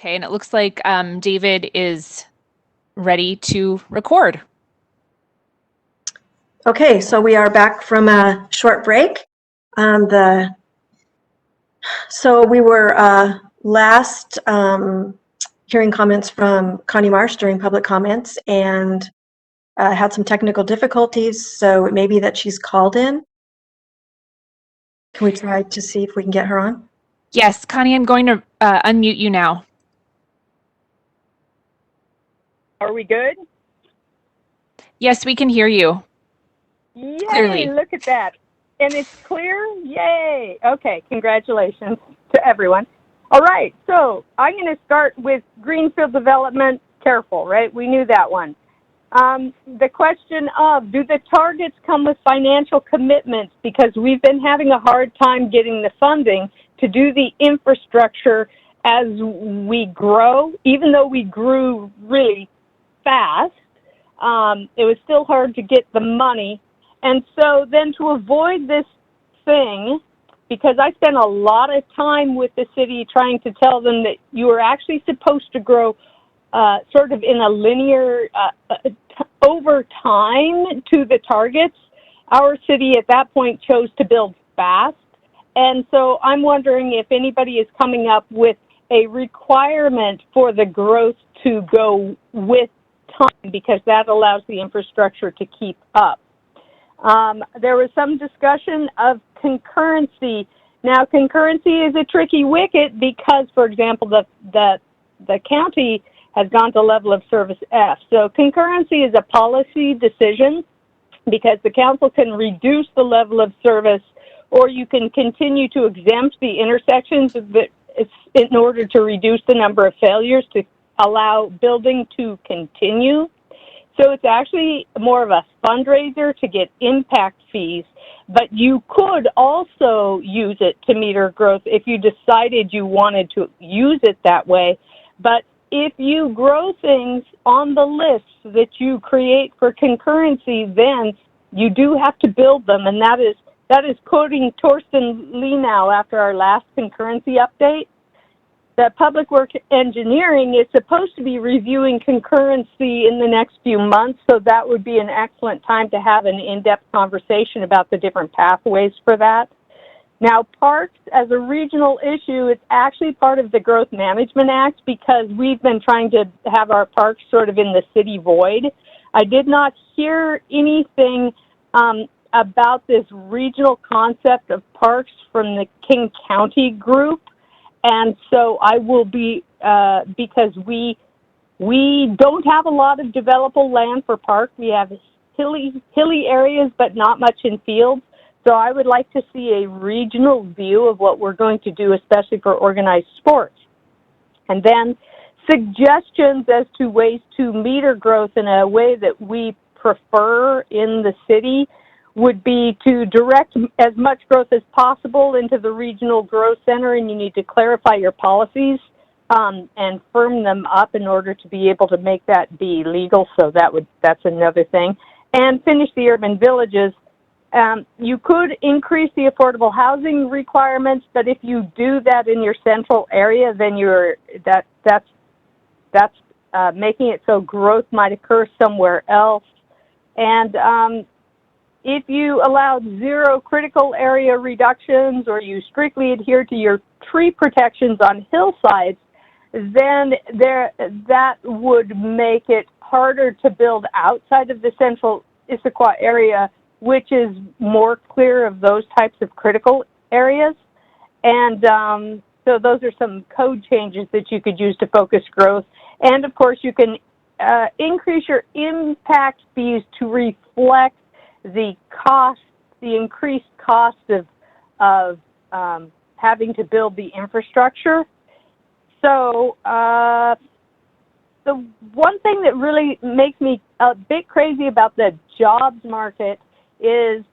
Okay, and it looks like David is ready to record. Okay, so we are back from a short break. So we were last hearing comments from Connie Marsh during public comments and had some technical difficulties, so it may be that she's called in. Can we try to see if we can get her on? Yes, Connie, I'm going to unmute you now. Are we good? Yes, we can hear you. Yay, Clearly. look at that. And it's clear? Yay. Okay, congratulations to everyone. All right, so I'm going to start with Greenfield Development. Careful, right? We knew that one. The question of, do the targets come with financial commitments? Because we've been having a hard time getting the funding to do the infrastructure as we grow. Even though we grew really fast, it was still hard to get the money. And so then to avoid this thing, because I spent a lot of time with the city trying to tell them that you are actually supposed to grow sort of in a linear over time to the targets, our city at that point chose to build fast. And so I'm wondering if anybody is coming up with a requirement for the growth to go with time, because that allows the infrastructure to keep up. There was some discussion of concurrency. Now, concurrency is a tricky wicket because, for example, the county has gone to level of service F. So concurrency is a policy decision because the council can reduce the level of service, or you can continue to exempt the intersections in order to reduce the number of failures to allow building to continue. So it's actually more of a fundraiser to get impact fees, but you could also use it to meter growth if you decided you wanted to use it that way. But if you grow things on the list that you create for concurrency, then you do have to build them, and that is quoting Torsten Lenau after our last concurrency update. That Public Works Engineering is supposed to be reviewing concurrency in the next few months, so that would be an excellent time to have an in-depth conversation about the different pathways for that. Now, parks as a regional issue, it's actually part of the Growth Management Act because we've been trying to have our parks sort of in the city void. I did not hear anything about this regional concept of parks from the King County group. And so I will be, because we don't have a lot of developable land for park. We have hilly areas, but not much in fields. So I would like to see a regional view of what we're going to do, especially for organized sports. And then suggestions as to ways to meter growth in a way that we prefer in the city would be to direct as much growth as possible into the regional growth center, and you need to clarify your policies and firm them up in order to be able to make that be legal. So that's another thing. And finish the urban villages. You could increase the affordable housing requirements, but if you do that in your central area, then that's making it so growth might occur somewhere else. And if you allowed zero critical area reductions, or you strictly adhere to your tree protections on hillsides, then that would make it harder to build outside of the central Issaquah area, which is more clear of those types of critical areas. And so those are some code changes that you could use to focus growth. And of course, you can increase your impact fees to reflect the cost, the increased cost of having to build the infrastructure. So the one thing that really makes me a bit crazy about the jobs market is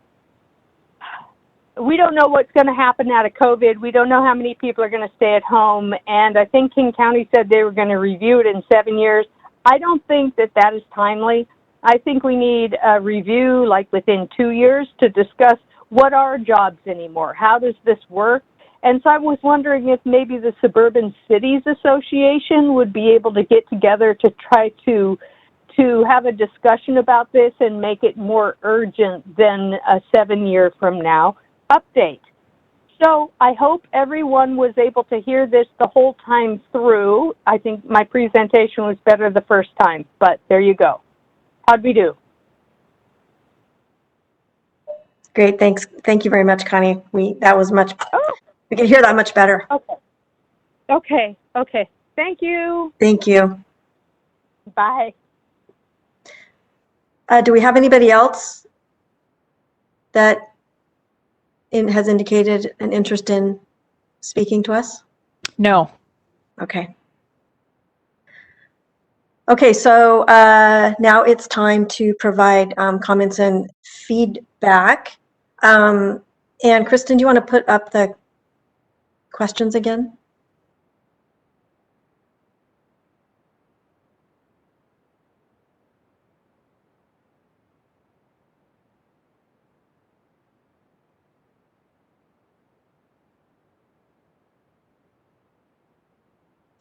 we don't know what's going to happen out of COVID. We don't know how many people are going to stay at home. And I think King County said they were going to review it in 7 years. I don't think that is timely. I think we need a review like within 2 years to discuss what are jobs anymore? How does this work? And so I was wondering if maybe the Suburban Cities Association would be able to get together to try to have a discussion about this and make it more urgent than a 7-year from now update. So I hope everyone was able to hear this the whole time through. I think my presentation was better the first time, but there you go. How'd we do? Great, thanks. Thank you very much, Connie. That was much, we can hear that much better. Okay. Thank you. Thank you. Bye. Do we have anybody else that has indicated an interest in speaking to us? No. Okay. Okay, so now it's time to provide comments and feedback. And Kristen, do you want to put up the questions again?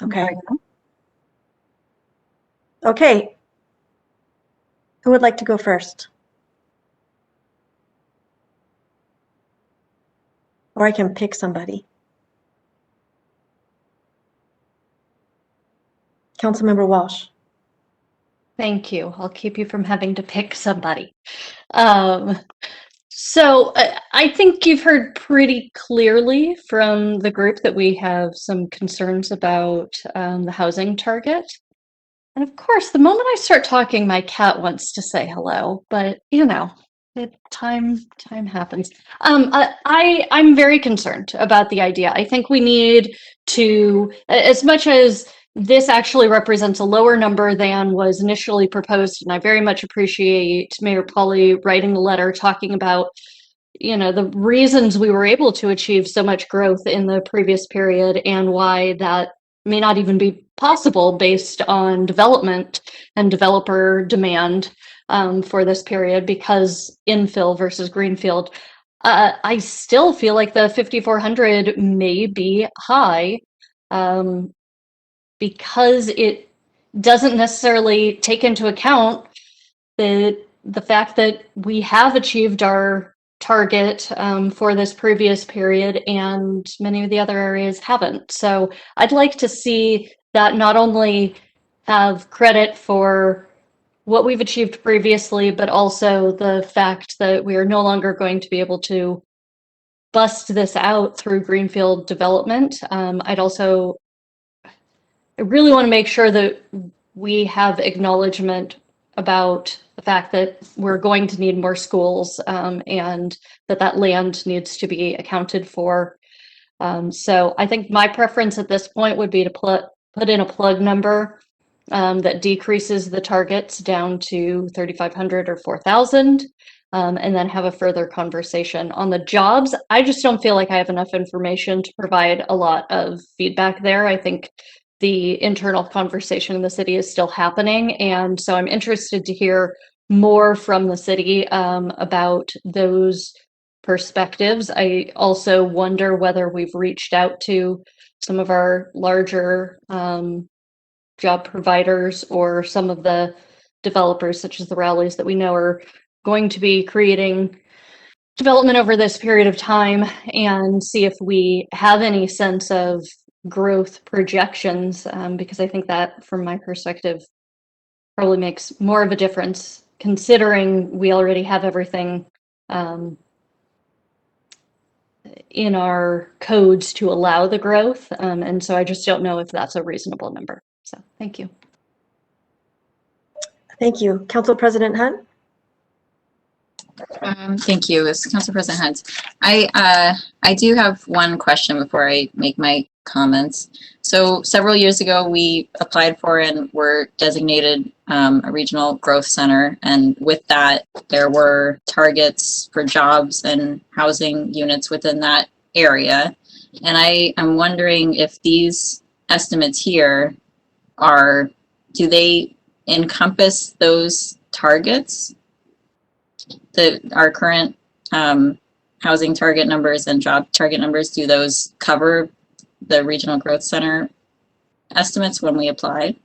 Okay. Okay. Who would like to go first? Or I can pick somebody. Councilmember Walsh. Thank you. I'll keep you from having to pick somebody. So I think you've heard pretty clearly from the group that we have some concerns about the housing target. And of course, the moment I start talking, my cat wants to say hello, but you know, time happens. I'm very concerned about the idea. I think we need to, as much as this actually represents a lower number than was initially proposed, and I very much appreciate Mayor Pauly writing a letter talking about, you know, the reasons we were able to achieve so much growth in the previous period and why that may not even be possible based on development and developer demand for this period, because infill versus greenfield. I still feel like the 5,400 may be high because it doesn't necessarily take into account the fact that we have achieved our target for this previous period and many of the other areas haven't. So I'd like to see that not only have credit for what we've achieved previously, but also the fact that we are no longer going to be able to bust this out through greenfield development. I really want to make sure that we have acknowledgement about the fact that we're going to need more schools and that land needs to be accounted for. So I think my preference at this point would be to put in a plug number that decreases the targets down to 3,500 or 4,000, and then have a further conversation on the jobs. I just don't feel like I have enough information to provide a lot of feedback there. I think the internal conversation in the city is still happening, and so I'm interested to hear more from the city about those perspectives. I also wonder whether we've reached out to some of our larger job providers or some of the developers, such as the Rowleys, that we know are going to be creating development over this period of time, and see if we have any sense of growth projections, because I think that, from my perspective, probably makes more of a difference, considering we already have everything in our codes to allow the growth. And so I just don't know if that's a reasonable number. So thank you. Thank you. Council President Hunt? Thank you. This is Council President Hunt. I do have one question before I make my comments. So several years ago, we applied for and were designated a regional growth center. And with that, there were targets for jobs and housing units within that area. And I am wondering if these estimates here do they encompass those targets? Our current housing target numbers and job target numbers, do those cover the Regional Growth Center estimates when we applied?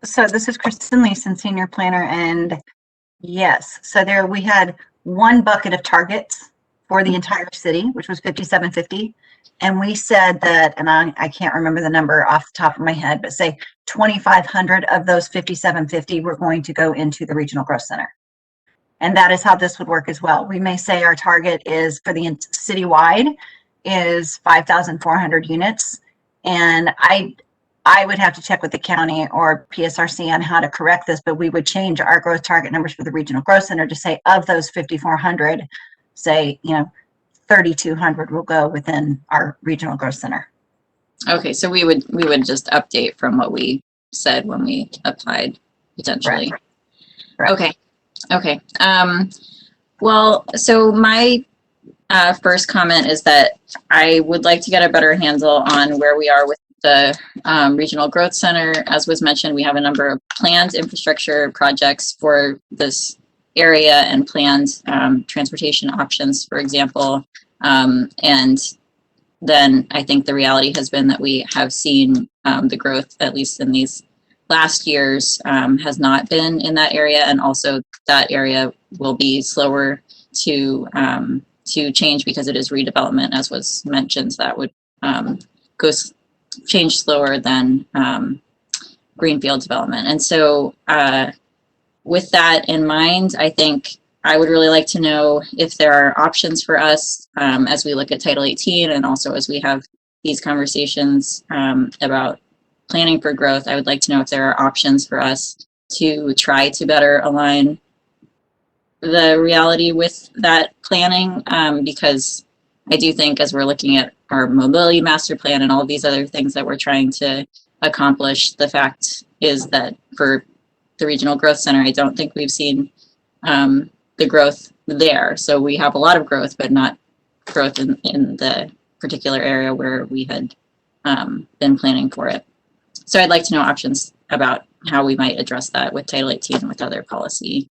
So this is Kristen Leeson, Senior Planner, and yes, so there we had one bucket of targets for the entire city, which was 5750. And we said that, and I can't remember the number off the top of my head, but say 2,500 of those 5750 were going to go into the Regional Growth Center. And that is how this would work as well. We may say our target is for the citywide is 5,400 units. And I would have to check with the county or PSRC on how to correct this, but we would change our growth target numbers for the Regional Growth Center to say of those 5,400, say, 3,200 will go within our Regional Growth Center. Okay, so we would just update from what we said when we applied, potentially. Correct. Okay. Well, so my first comment is that I would like to get a better handle on where we are with the Regional Growth Center. As was mentioned, we have a number of planned infrastructure projects for this area and planned transportation options, for example. And then I think the reality has been that we have seen the growth, at least in these last years, has not been in that area, and also that area will be slower to change because it is redevelopment, as was mentioned. So that would change slower than greenfield development. And so with that in mind, I think I would really like to know if there are options for us as we look at Title 18, and also as we have these conversations about planning for growth. I would like to know if there are options for us to try to better align the reality with that planning, because I do think as we're looking at our mobility master plan and all of these other things that we're trying to accomplish, the fact is that for the Regional Growth Center, I don't think we've seen the growth there. So we have a lot of growth, but not growth in the particular area where we had been planning for it. So I'd like to know options about how we might address that with Title 18 and with other policy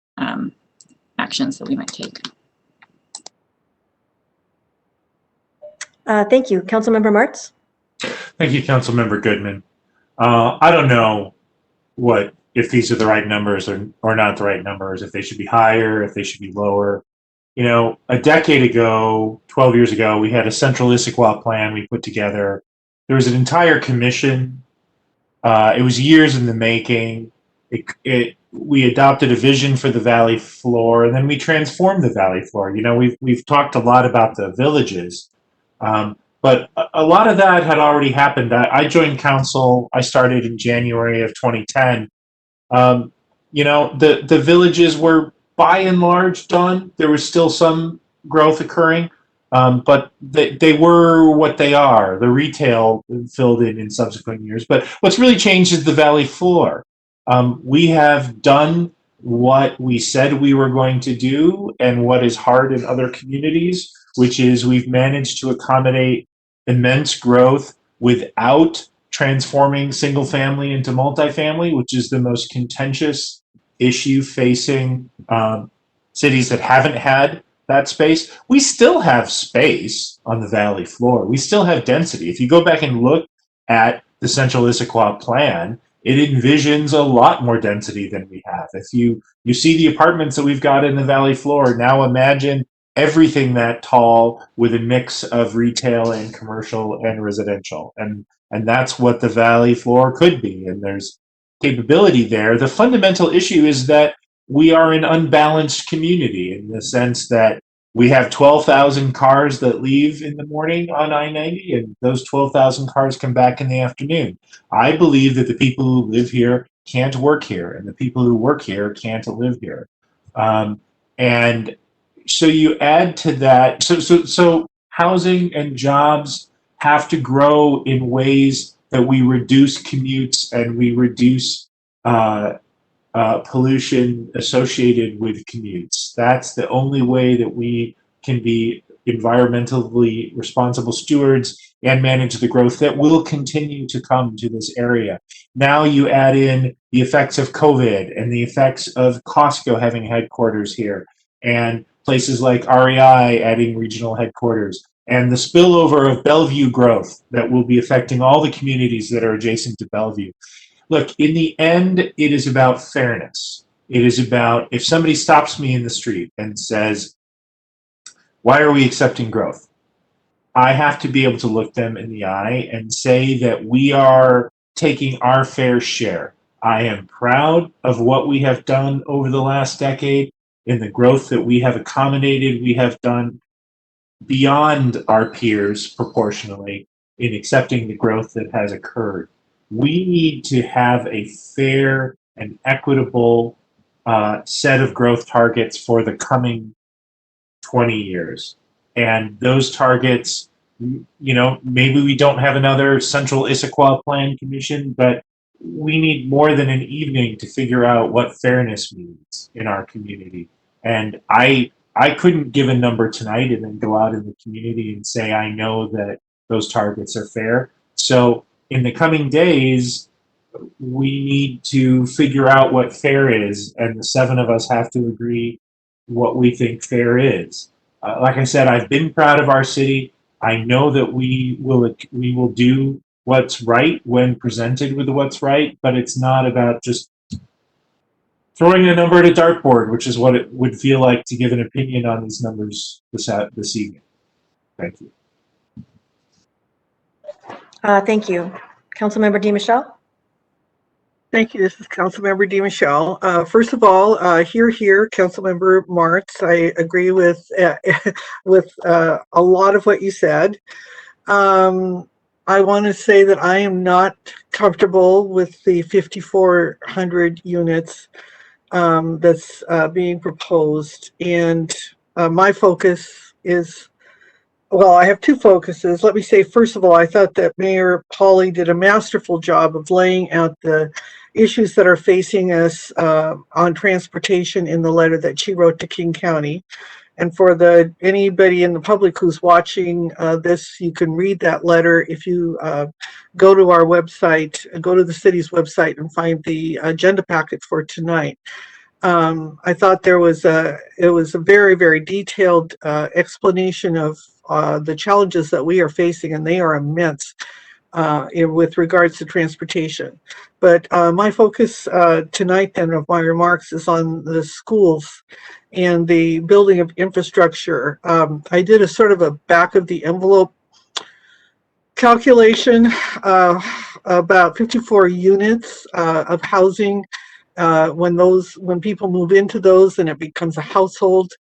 actions that we might take. Thank you. Councilmember Martz? Thank you, Councilmember Goodman. I don't know if these are the right numbers or not the right numbers, if they should be higher, if they should be lower. A decade ago, 12 years ago, we had a central Issaquah plan we put together. There was an entire commission. It was years in the making. We adopted a vision for the valley floor, and then we transformed the valley floor. We've talked a lot about the villages, but a lot of that had already happened. I joined council. I started in January of 2010. The villages were by and large done. There was still some growth occurring, but they were what they are. The retail filled in subsequent years. But what's really changed is the valley floor. We have done what we said we were going to do, and what is hard in other communities, which is we've managed to accommodate immense growth without transforming single family into multifamily, which is the most contentious issue facing cities that haven't had that space. We still have space on the valley floor. We still have density. If you go back and look at the Central Issaquah plan, it envisions a lot more density than we have. If you see the apartments that we've got in the valley floor, now imagine everything that tall with a mix of retail and commercial and residential. And that's what the valley floor could be. And there's capability there. The fundamental issue is that we are an unbalanced community in the sense that we have 12,000 cars that leave in the morning on I-90, and those 12,000 cars come back in the afternoon. I believe that the people who live here can't work here, and the people who work here can't live here. And so you add to that, so housing and jobs have to grow in ways that we reduce commutes and we reduce pollution associated with commutes. That's the only way that we can be environmentally responsible stewards and manage the growth that will continue to come to this area. Now you add in the effects of COVID and the effects of Costco having headquarters here, and places like REI adding regional headquarters, and the spillover of Bellevue growth that will be affecting all the communities that are adjacent to Bellevue. Look, in the end, it is about fairness. It is about if somebody stops me in the street and says, why are we accepting growth? I have to be able to look them in the eye and say that we are taking our fair share. I am proud of what we have done over the last decade in the growth that we have accommodated. We have done beyond our peers proportionally in accepting the growth that has occurred. We need to have a fair and equitable set of growth targets for the coming 20 years. And those targets, you know, maybe we don't have another central Issaquah plan commission, but we need more than an evening to figure out what fairness means in our community. And I couldn't give a number tonight and then go out in the community and say, I know that those targets are fair. So in the coming days, we need to figure out what fair is, and the 7 of us have to agree what we think fair is. Like I said, I've been proud of our city. I know that we will do what's right when presented with what's right, but it's not about just throwing a number at a dartboard, which is what it would feel like to give an opinion on these numbers this evening. Thank you. Thank you. Councilmember DiMichele? Thank you. This is Councilmember DiMichele. First of all, here, Councilmember Martz. I agree with with a lot of what you said. I want to say that I am not comfortable with the 5,400 units that's being proposed, and my focus is. Well, I have 2 focuses. Let me say, first of all, I thought that Mayor Pauley did a masterful job of laying out the issues that are facing us on transportation in the letter that she wrote to King County. And for anybody in the public who's watching this, you can read that letter if you go to our website, go to the city's website and find the agenda packet for tonight. I thought it was a very, very detailed explanation of the challenges that we are facing, and they are immense with regards to transportation. But my focus tonight then of my remarks is on the schools and the building of infrastructure. I did a sort of a back of the envelope calculation about 54 units of housing. When people move into those and it becomes a household,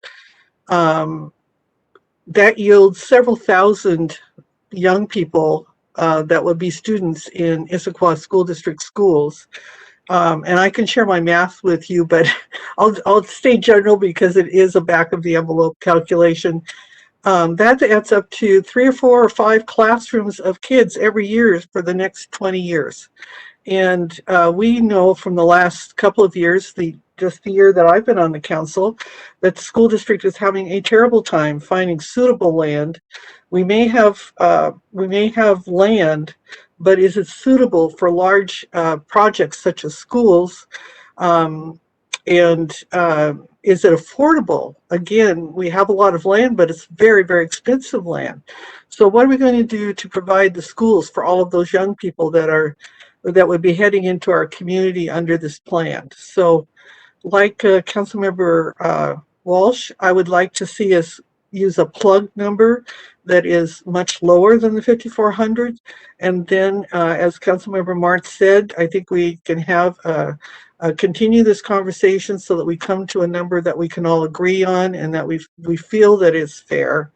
that yields several thousand young people that would be students in Issaquah School District schools. And I can share my math with you, but I'll stay general because it is a back of the envelope calculation. That adds up to 3 or 4 or 5 classrooms of kids every year for the next 20 years. And we know from the last couple of years, just the year that I've been on the council, that the school district is having a terrible time finding suitable land. We may have land, but is it suitable for large projects such as schools? And is it affordable? Again, we have a lot of land, but it's very, very expensive land. So what are we going to do to provide the schools for all of those young people that would be heading into our community under this plan? So like Councilmember Walsh, I would like to see us use a plug number that is much lower than the 5,400. And then, as Councilmember Martz said, I think we can have continue this conversation so that we come to a number that we can all agree on and that we feel that is fair.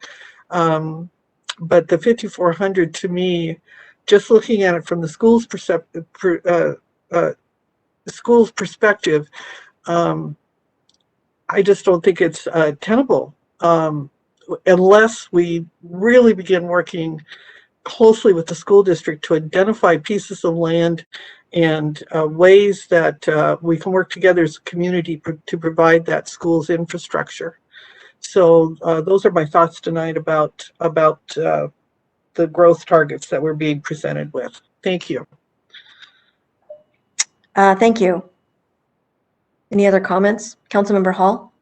But the 5,400 to me, just looking at it from the school's perspective, I just don't think it's tenable unless we really begin working closely with the school district to identify pieces of land and ways that we can work together as a community to provide that school's infrastructure. So those are my thoughts tonight about the growth targets that we're being presented with. Thank you. Thank you. Any other comments? Councilmember Hall?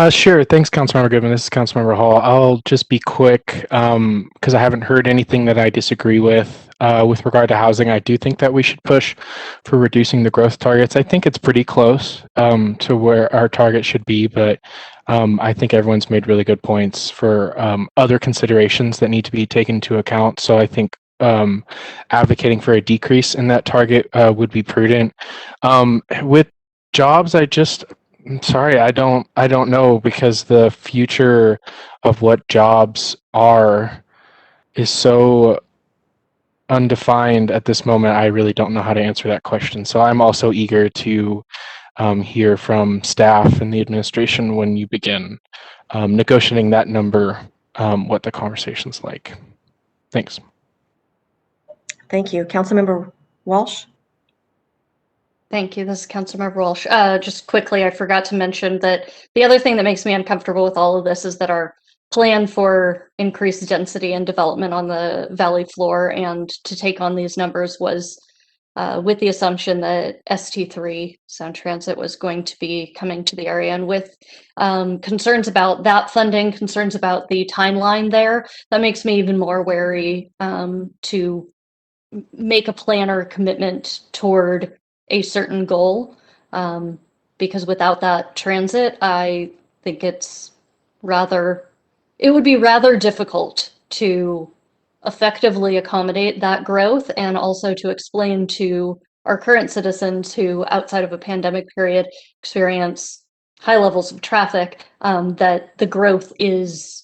Sure. Thanks, Councilmember Goodman. This is Councilmember Hall. I'll just be quick because I haven't heard anything that I disagree with. With regard to housing, I do think that we should push for reducing the growth targets. I think it's pretty close to where our target should be, but I think everyone's made really good points for other considerations that need to be taken into account. So I think advocating for a decrease in that target would be prudent. With jobs, I'm sorry, I don't know because the future of what jobs are is so undefined at this moment. I really don't know how to answer that question. So I'm also eager to hear from staff and the administration when you begin negotiating that number, what the conversation's like. Thanks. Thank you. Councilmember Walsh? Thank you. This is Councilmember Walsh. Just quickly, I forgot to mention that the other thing that makes me uncomfortable with all of this is that our plan for increased density and development on the valley floor and to take on these numbers was with the assumption that ST3 Sound Transit was going to be coming to the area, and with concerns about that funding, concerns about the timeline there, that makes me even more wary to make a plan or a commitment toward a certain goal, because without that transit, I think it would be rather difficult to effectively accommodate that growth and also to explain to our current citizens who, outside of a pandemic period, experience high levels of traffic, that the growth is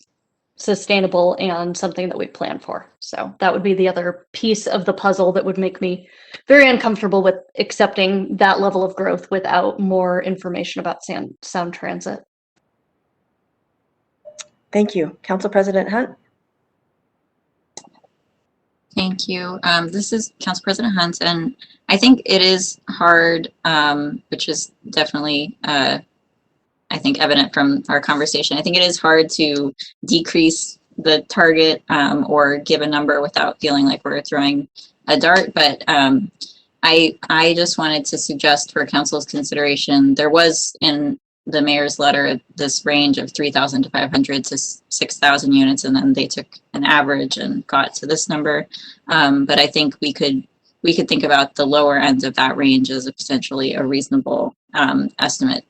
sustainable and something that we plan for. So that would be the other piece of the puzzle that would make me very uncomfortable with accepting that level of growth without more information about sound transit. Thank you. Council President Hunt? Thank you. This is Council President Hunt, and I think it is hard, which is definitely, I think, evident from our conversation. I think it is hard to decrease the target or give a number without feeling like we're throwing a dart. But I just wanted to suggest for council's consideration, there was in the mayor's letter this range of 3,000 to 500 to 6,000 units, and then they took an average and got to this number. But I think we could think about the lower end of that range as potentially a reasonable estimate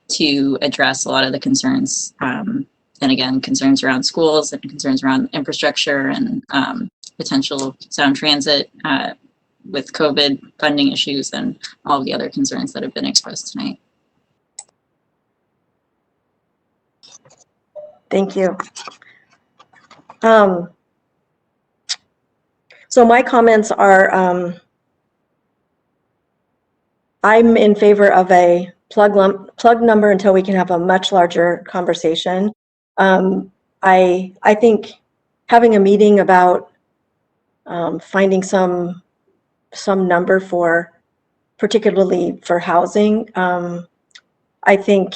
to address a lot of the concerns, and again, concerns around schools and concerns around infrastructure and potential sound transit with COVID funding issues and all the other concerns that have been expressed tonight. Thank you. So my comments are, I'm in favor of a plug number until we can have a much larger conversation. I think having a meeting about finding some number for, particularly for housing, I think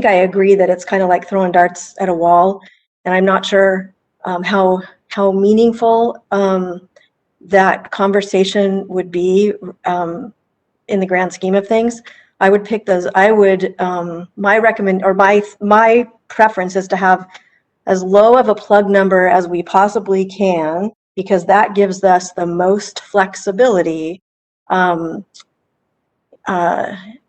I agree that it's kind of like throwing darts at a wall, and I'm not sure how meaningful that conversation would be in the grand scheme of things. I would pick those. My preference is to have as low of a plug number as we possibly can, because that gives us the most flexibility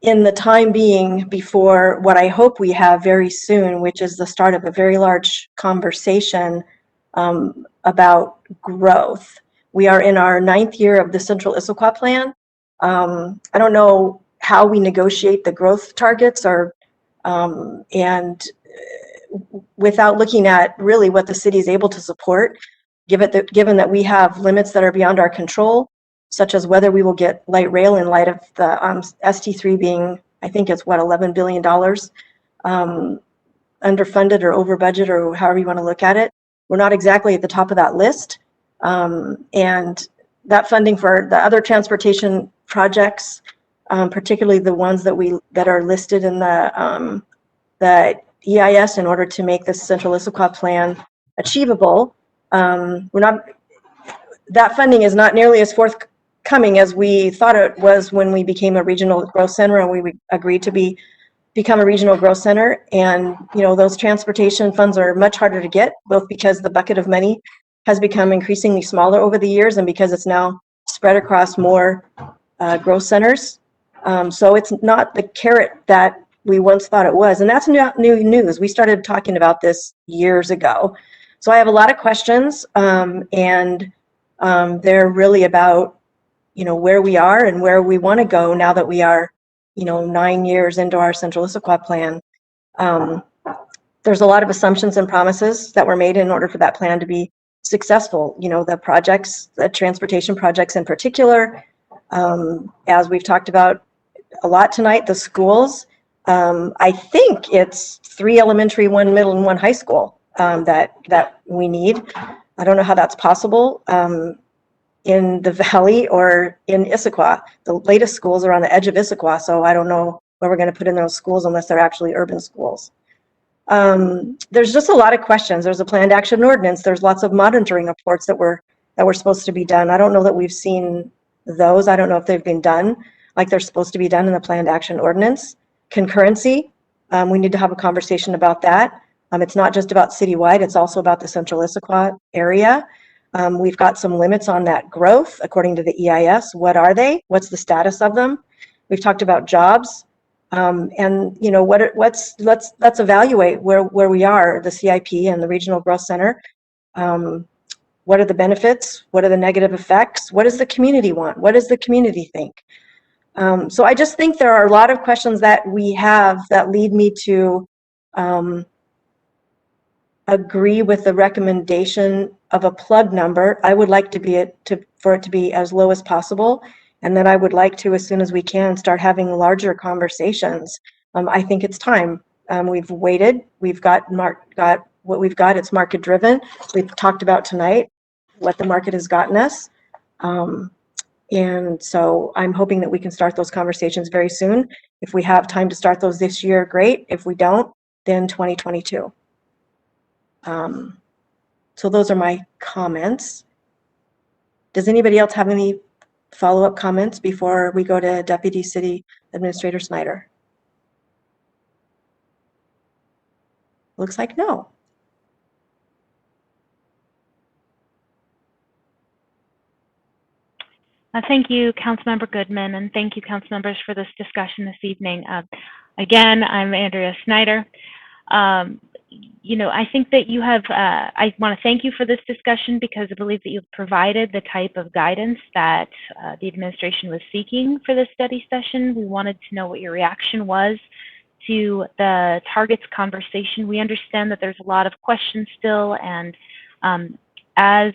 in the time being before what I hope we have very soon, which is the start of a very large conversation about growth. We are in our 9th year of the Central Issaquah Plan. I don't know how we negotiate the growth targets, or and without looking at really what the city is able to support, given that we have limits that are beyond our control, such as whether we will get light rail in light of the ST3 being, I think it's what, $11 billion underfunded or over budget, or however you want to look at it. We're not exactly at the top of that list. And that funding for the other transportation projects, particularly the ones that are listed in the EIS in order to make this Central Issaquah Plan achievable, that funding is not nearly as forthcoming as we thought it was when we became a regional growth center and we agreed to be become a regional growth center, and those transportation funds are much harder to get, both because the bucket of money has become increasingly smaller over the years and because it's now spread across more growth centers. So it's not the carrot that we once thought it was, and that's not new news. We started talking about this years ago. So I have a lot of questions, and they're really about where we are and where we want to go now that we are 9 years into our Central Issaquah plan. There's a lot of assumptions and promises that were made in order for that plan to be successful. The projects, the transportation projects in particular, as we've talked about a lot tonight, the schools. I think it's 3 elementary, 1 middle, and 1 high school that we need. I don't know how that's possible in the valley or in Issaquah. The latest schools are on the edge of Issaquah, so I don't know where we're going to put in those schools unless they're actually urban schools. There's just a lot of questions. There's a planned action ordinance. There's lots of monitoring reports that were supposed to be done. I don't know that we've seen those. I don't know if they've been done like they're supposed to be done in the planned action ordinance. Concurrency, we need to have a conversation about that. It's not just about citywide, it's also about the Central Issaquah area. We've got some limits on that growth according to the EIS. What are they? What's the status of them? We've talked about jobs, and let's evaluate where we are, the CIP and the Regional Growth Center. What are the benefits? What are the negative effects? What does the community want? What does the community think? So I just think there are a lot of questions that we have that lead me to agree with the recommendation of a plug number. I would like for it to be as low as possible, and then I would like to, as soon as we can, start having larger conversations. I think it's time. We've waited. We've got what we've got. It's market driven. We've talked about tonight what the market has gotten us. And so I'm hoping that we can start those conversations very soon. If we have time to start those this year, great. If we don't, then 2022. So those are my comments. Does anybody else have any follow-up comments before we go to Deputy City Administrator Snyder? Looks like no. Thank you, Councilmember Goodman, and thank you, council members, for this discussion this evening. Again, I'm Andrea Snyder. I think that you have, I want to thank you for this discussion because I believe that you've provided the type of guidance that the administration was seeking for this study session. We wanted to know what your reaction was to the targets conversation. We understand that there's a lot of questions still, and as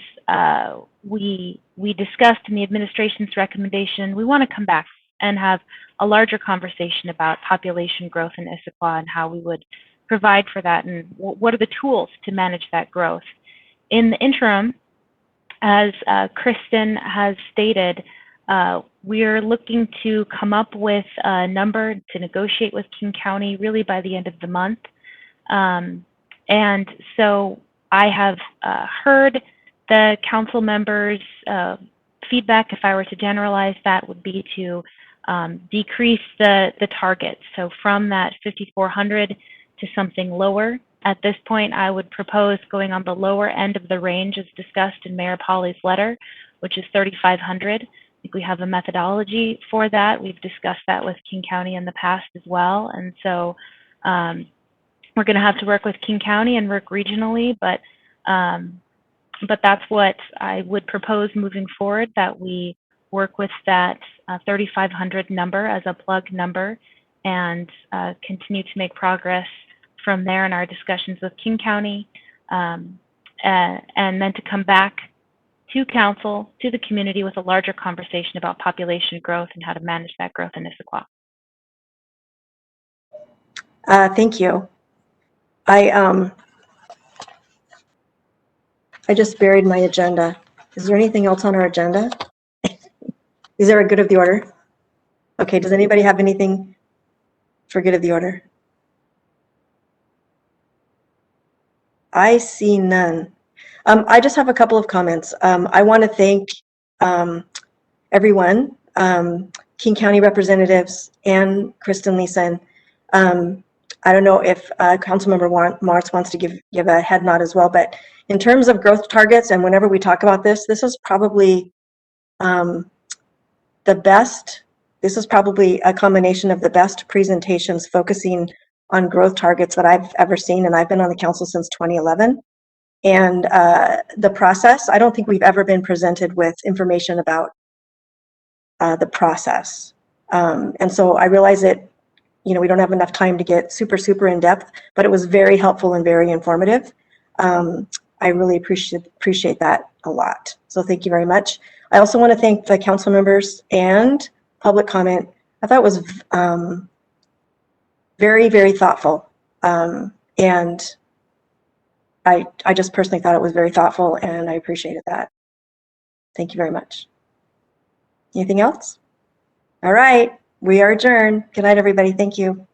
we discussed in the administration's recommendation, we want to come back and have a larger conversation about population growth in Issaquah and how we would provide for that and what are the tools to manage that growth. In the interim, as Kristen has stated, we're looking to come up with a number to negotiate with King County really by the end of the month. And so I have heard the council members' feedback. If I were to generalize, that would be to decrease the target. So from that 5,400 to something lower. At this point, I would propose going on the lower end of the range as discussed in Mayor Pauly's letter, which is 3,500. I think we have a methodology for that. We've discussed that with King County in the past as well. And so we're going to have to work with King County and work regionally, but that's what I would propose moving forward, that we work with that 3,500 number as a plug number and continue to make progress from there in our discussions with King County, and then to come back to council, to the community with a larger conversation about population growth and how to manage that growth in Issaquah. Thank you. I just buried my agenda. Is there anything else on our agenda? Is there a good of the order? Okay, does anybody have anything for good of the order? I see none. I just have a couple of comments. I want to thank everyone, King County representatives and Kristen Leeson, I don't know if Councilmember Martz wants to give a head nod as well, but in terms of growth targets, and whenever we talk about this, this is probably the best. This is probably a combination of the best presentations focusing on growth targets that I've ever seen, and I've been on the council since 2011. And the process, I don't think we've ever been presented with information about the process. And so I realize that, you know, we don't have enough time to get super in depth, but it was very helpful and very informative. I really appreciate that a lot. So thank you very much. I also want to thank the council members and public comment. I thought it was very thoughtful. And I just personally thought it was very thoughtful, and I appreciated that. Thank you very much. Anything else? All right, we are adjourned. Good night, everybody. Thank you.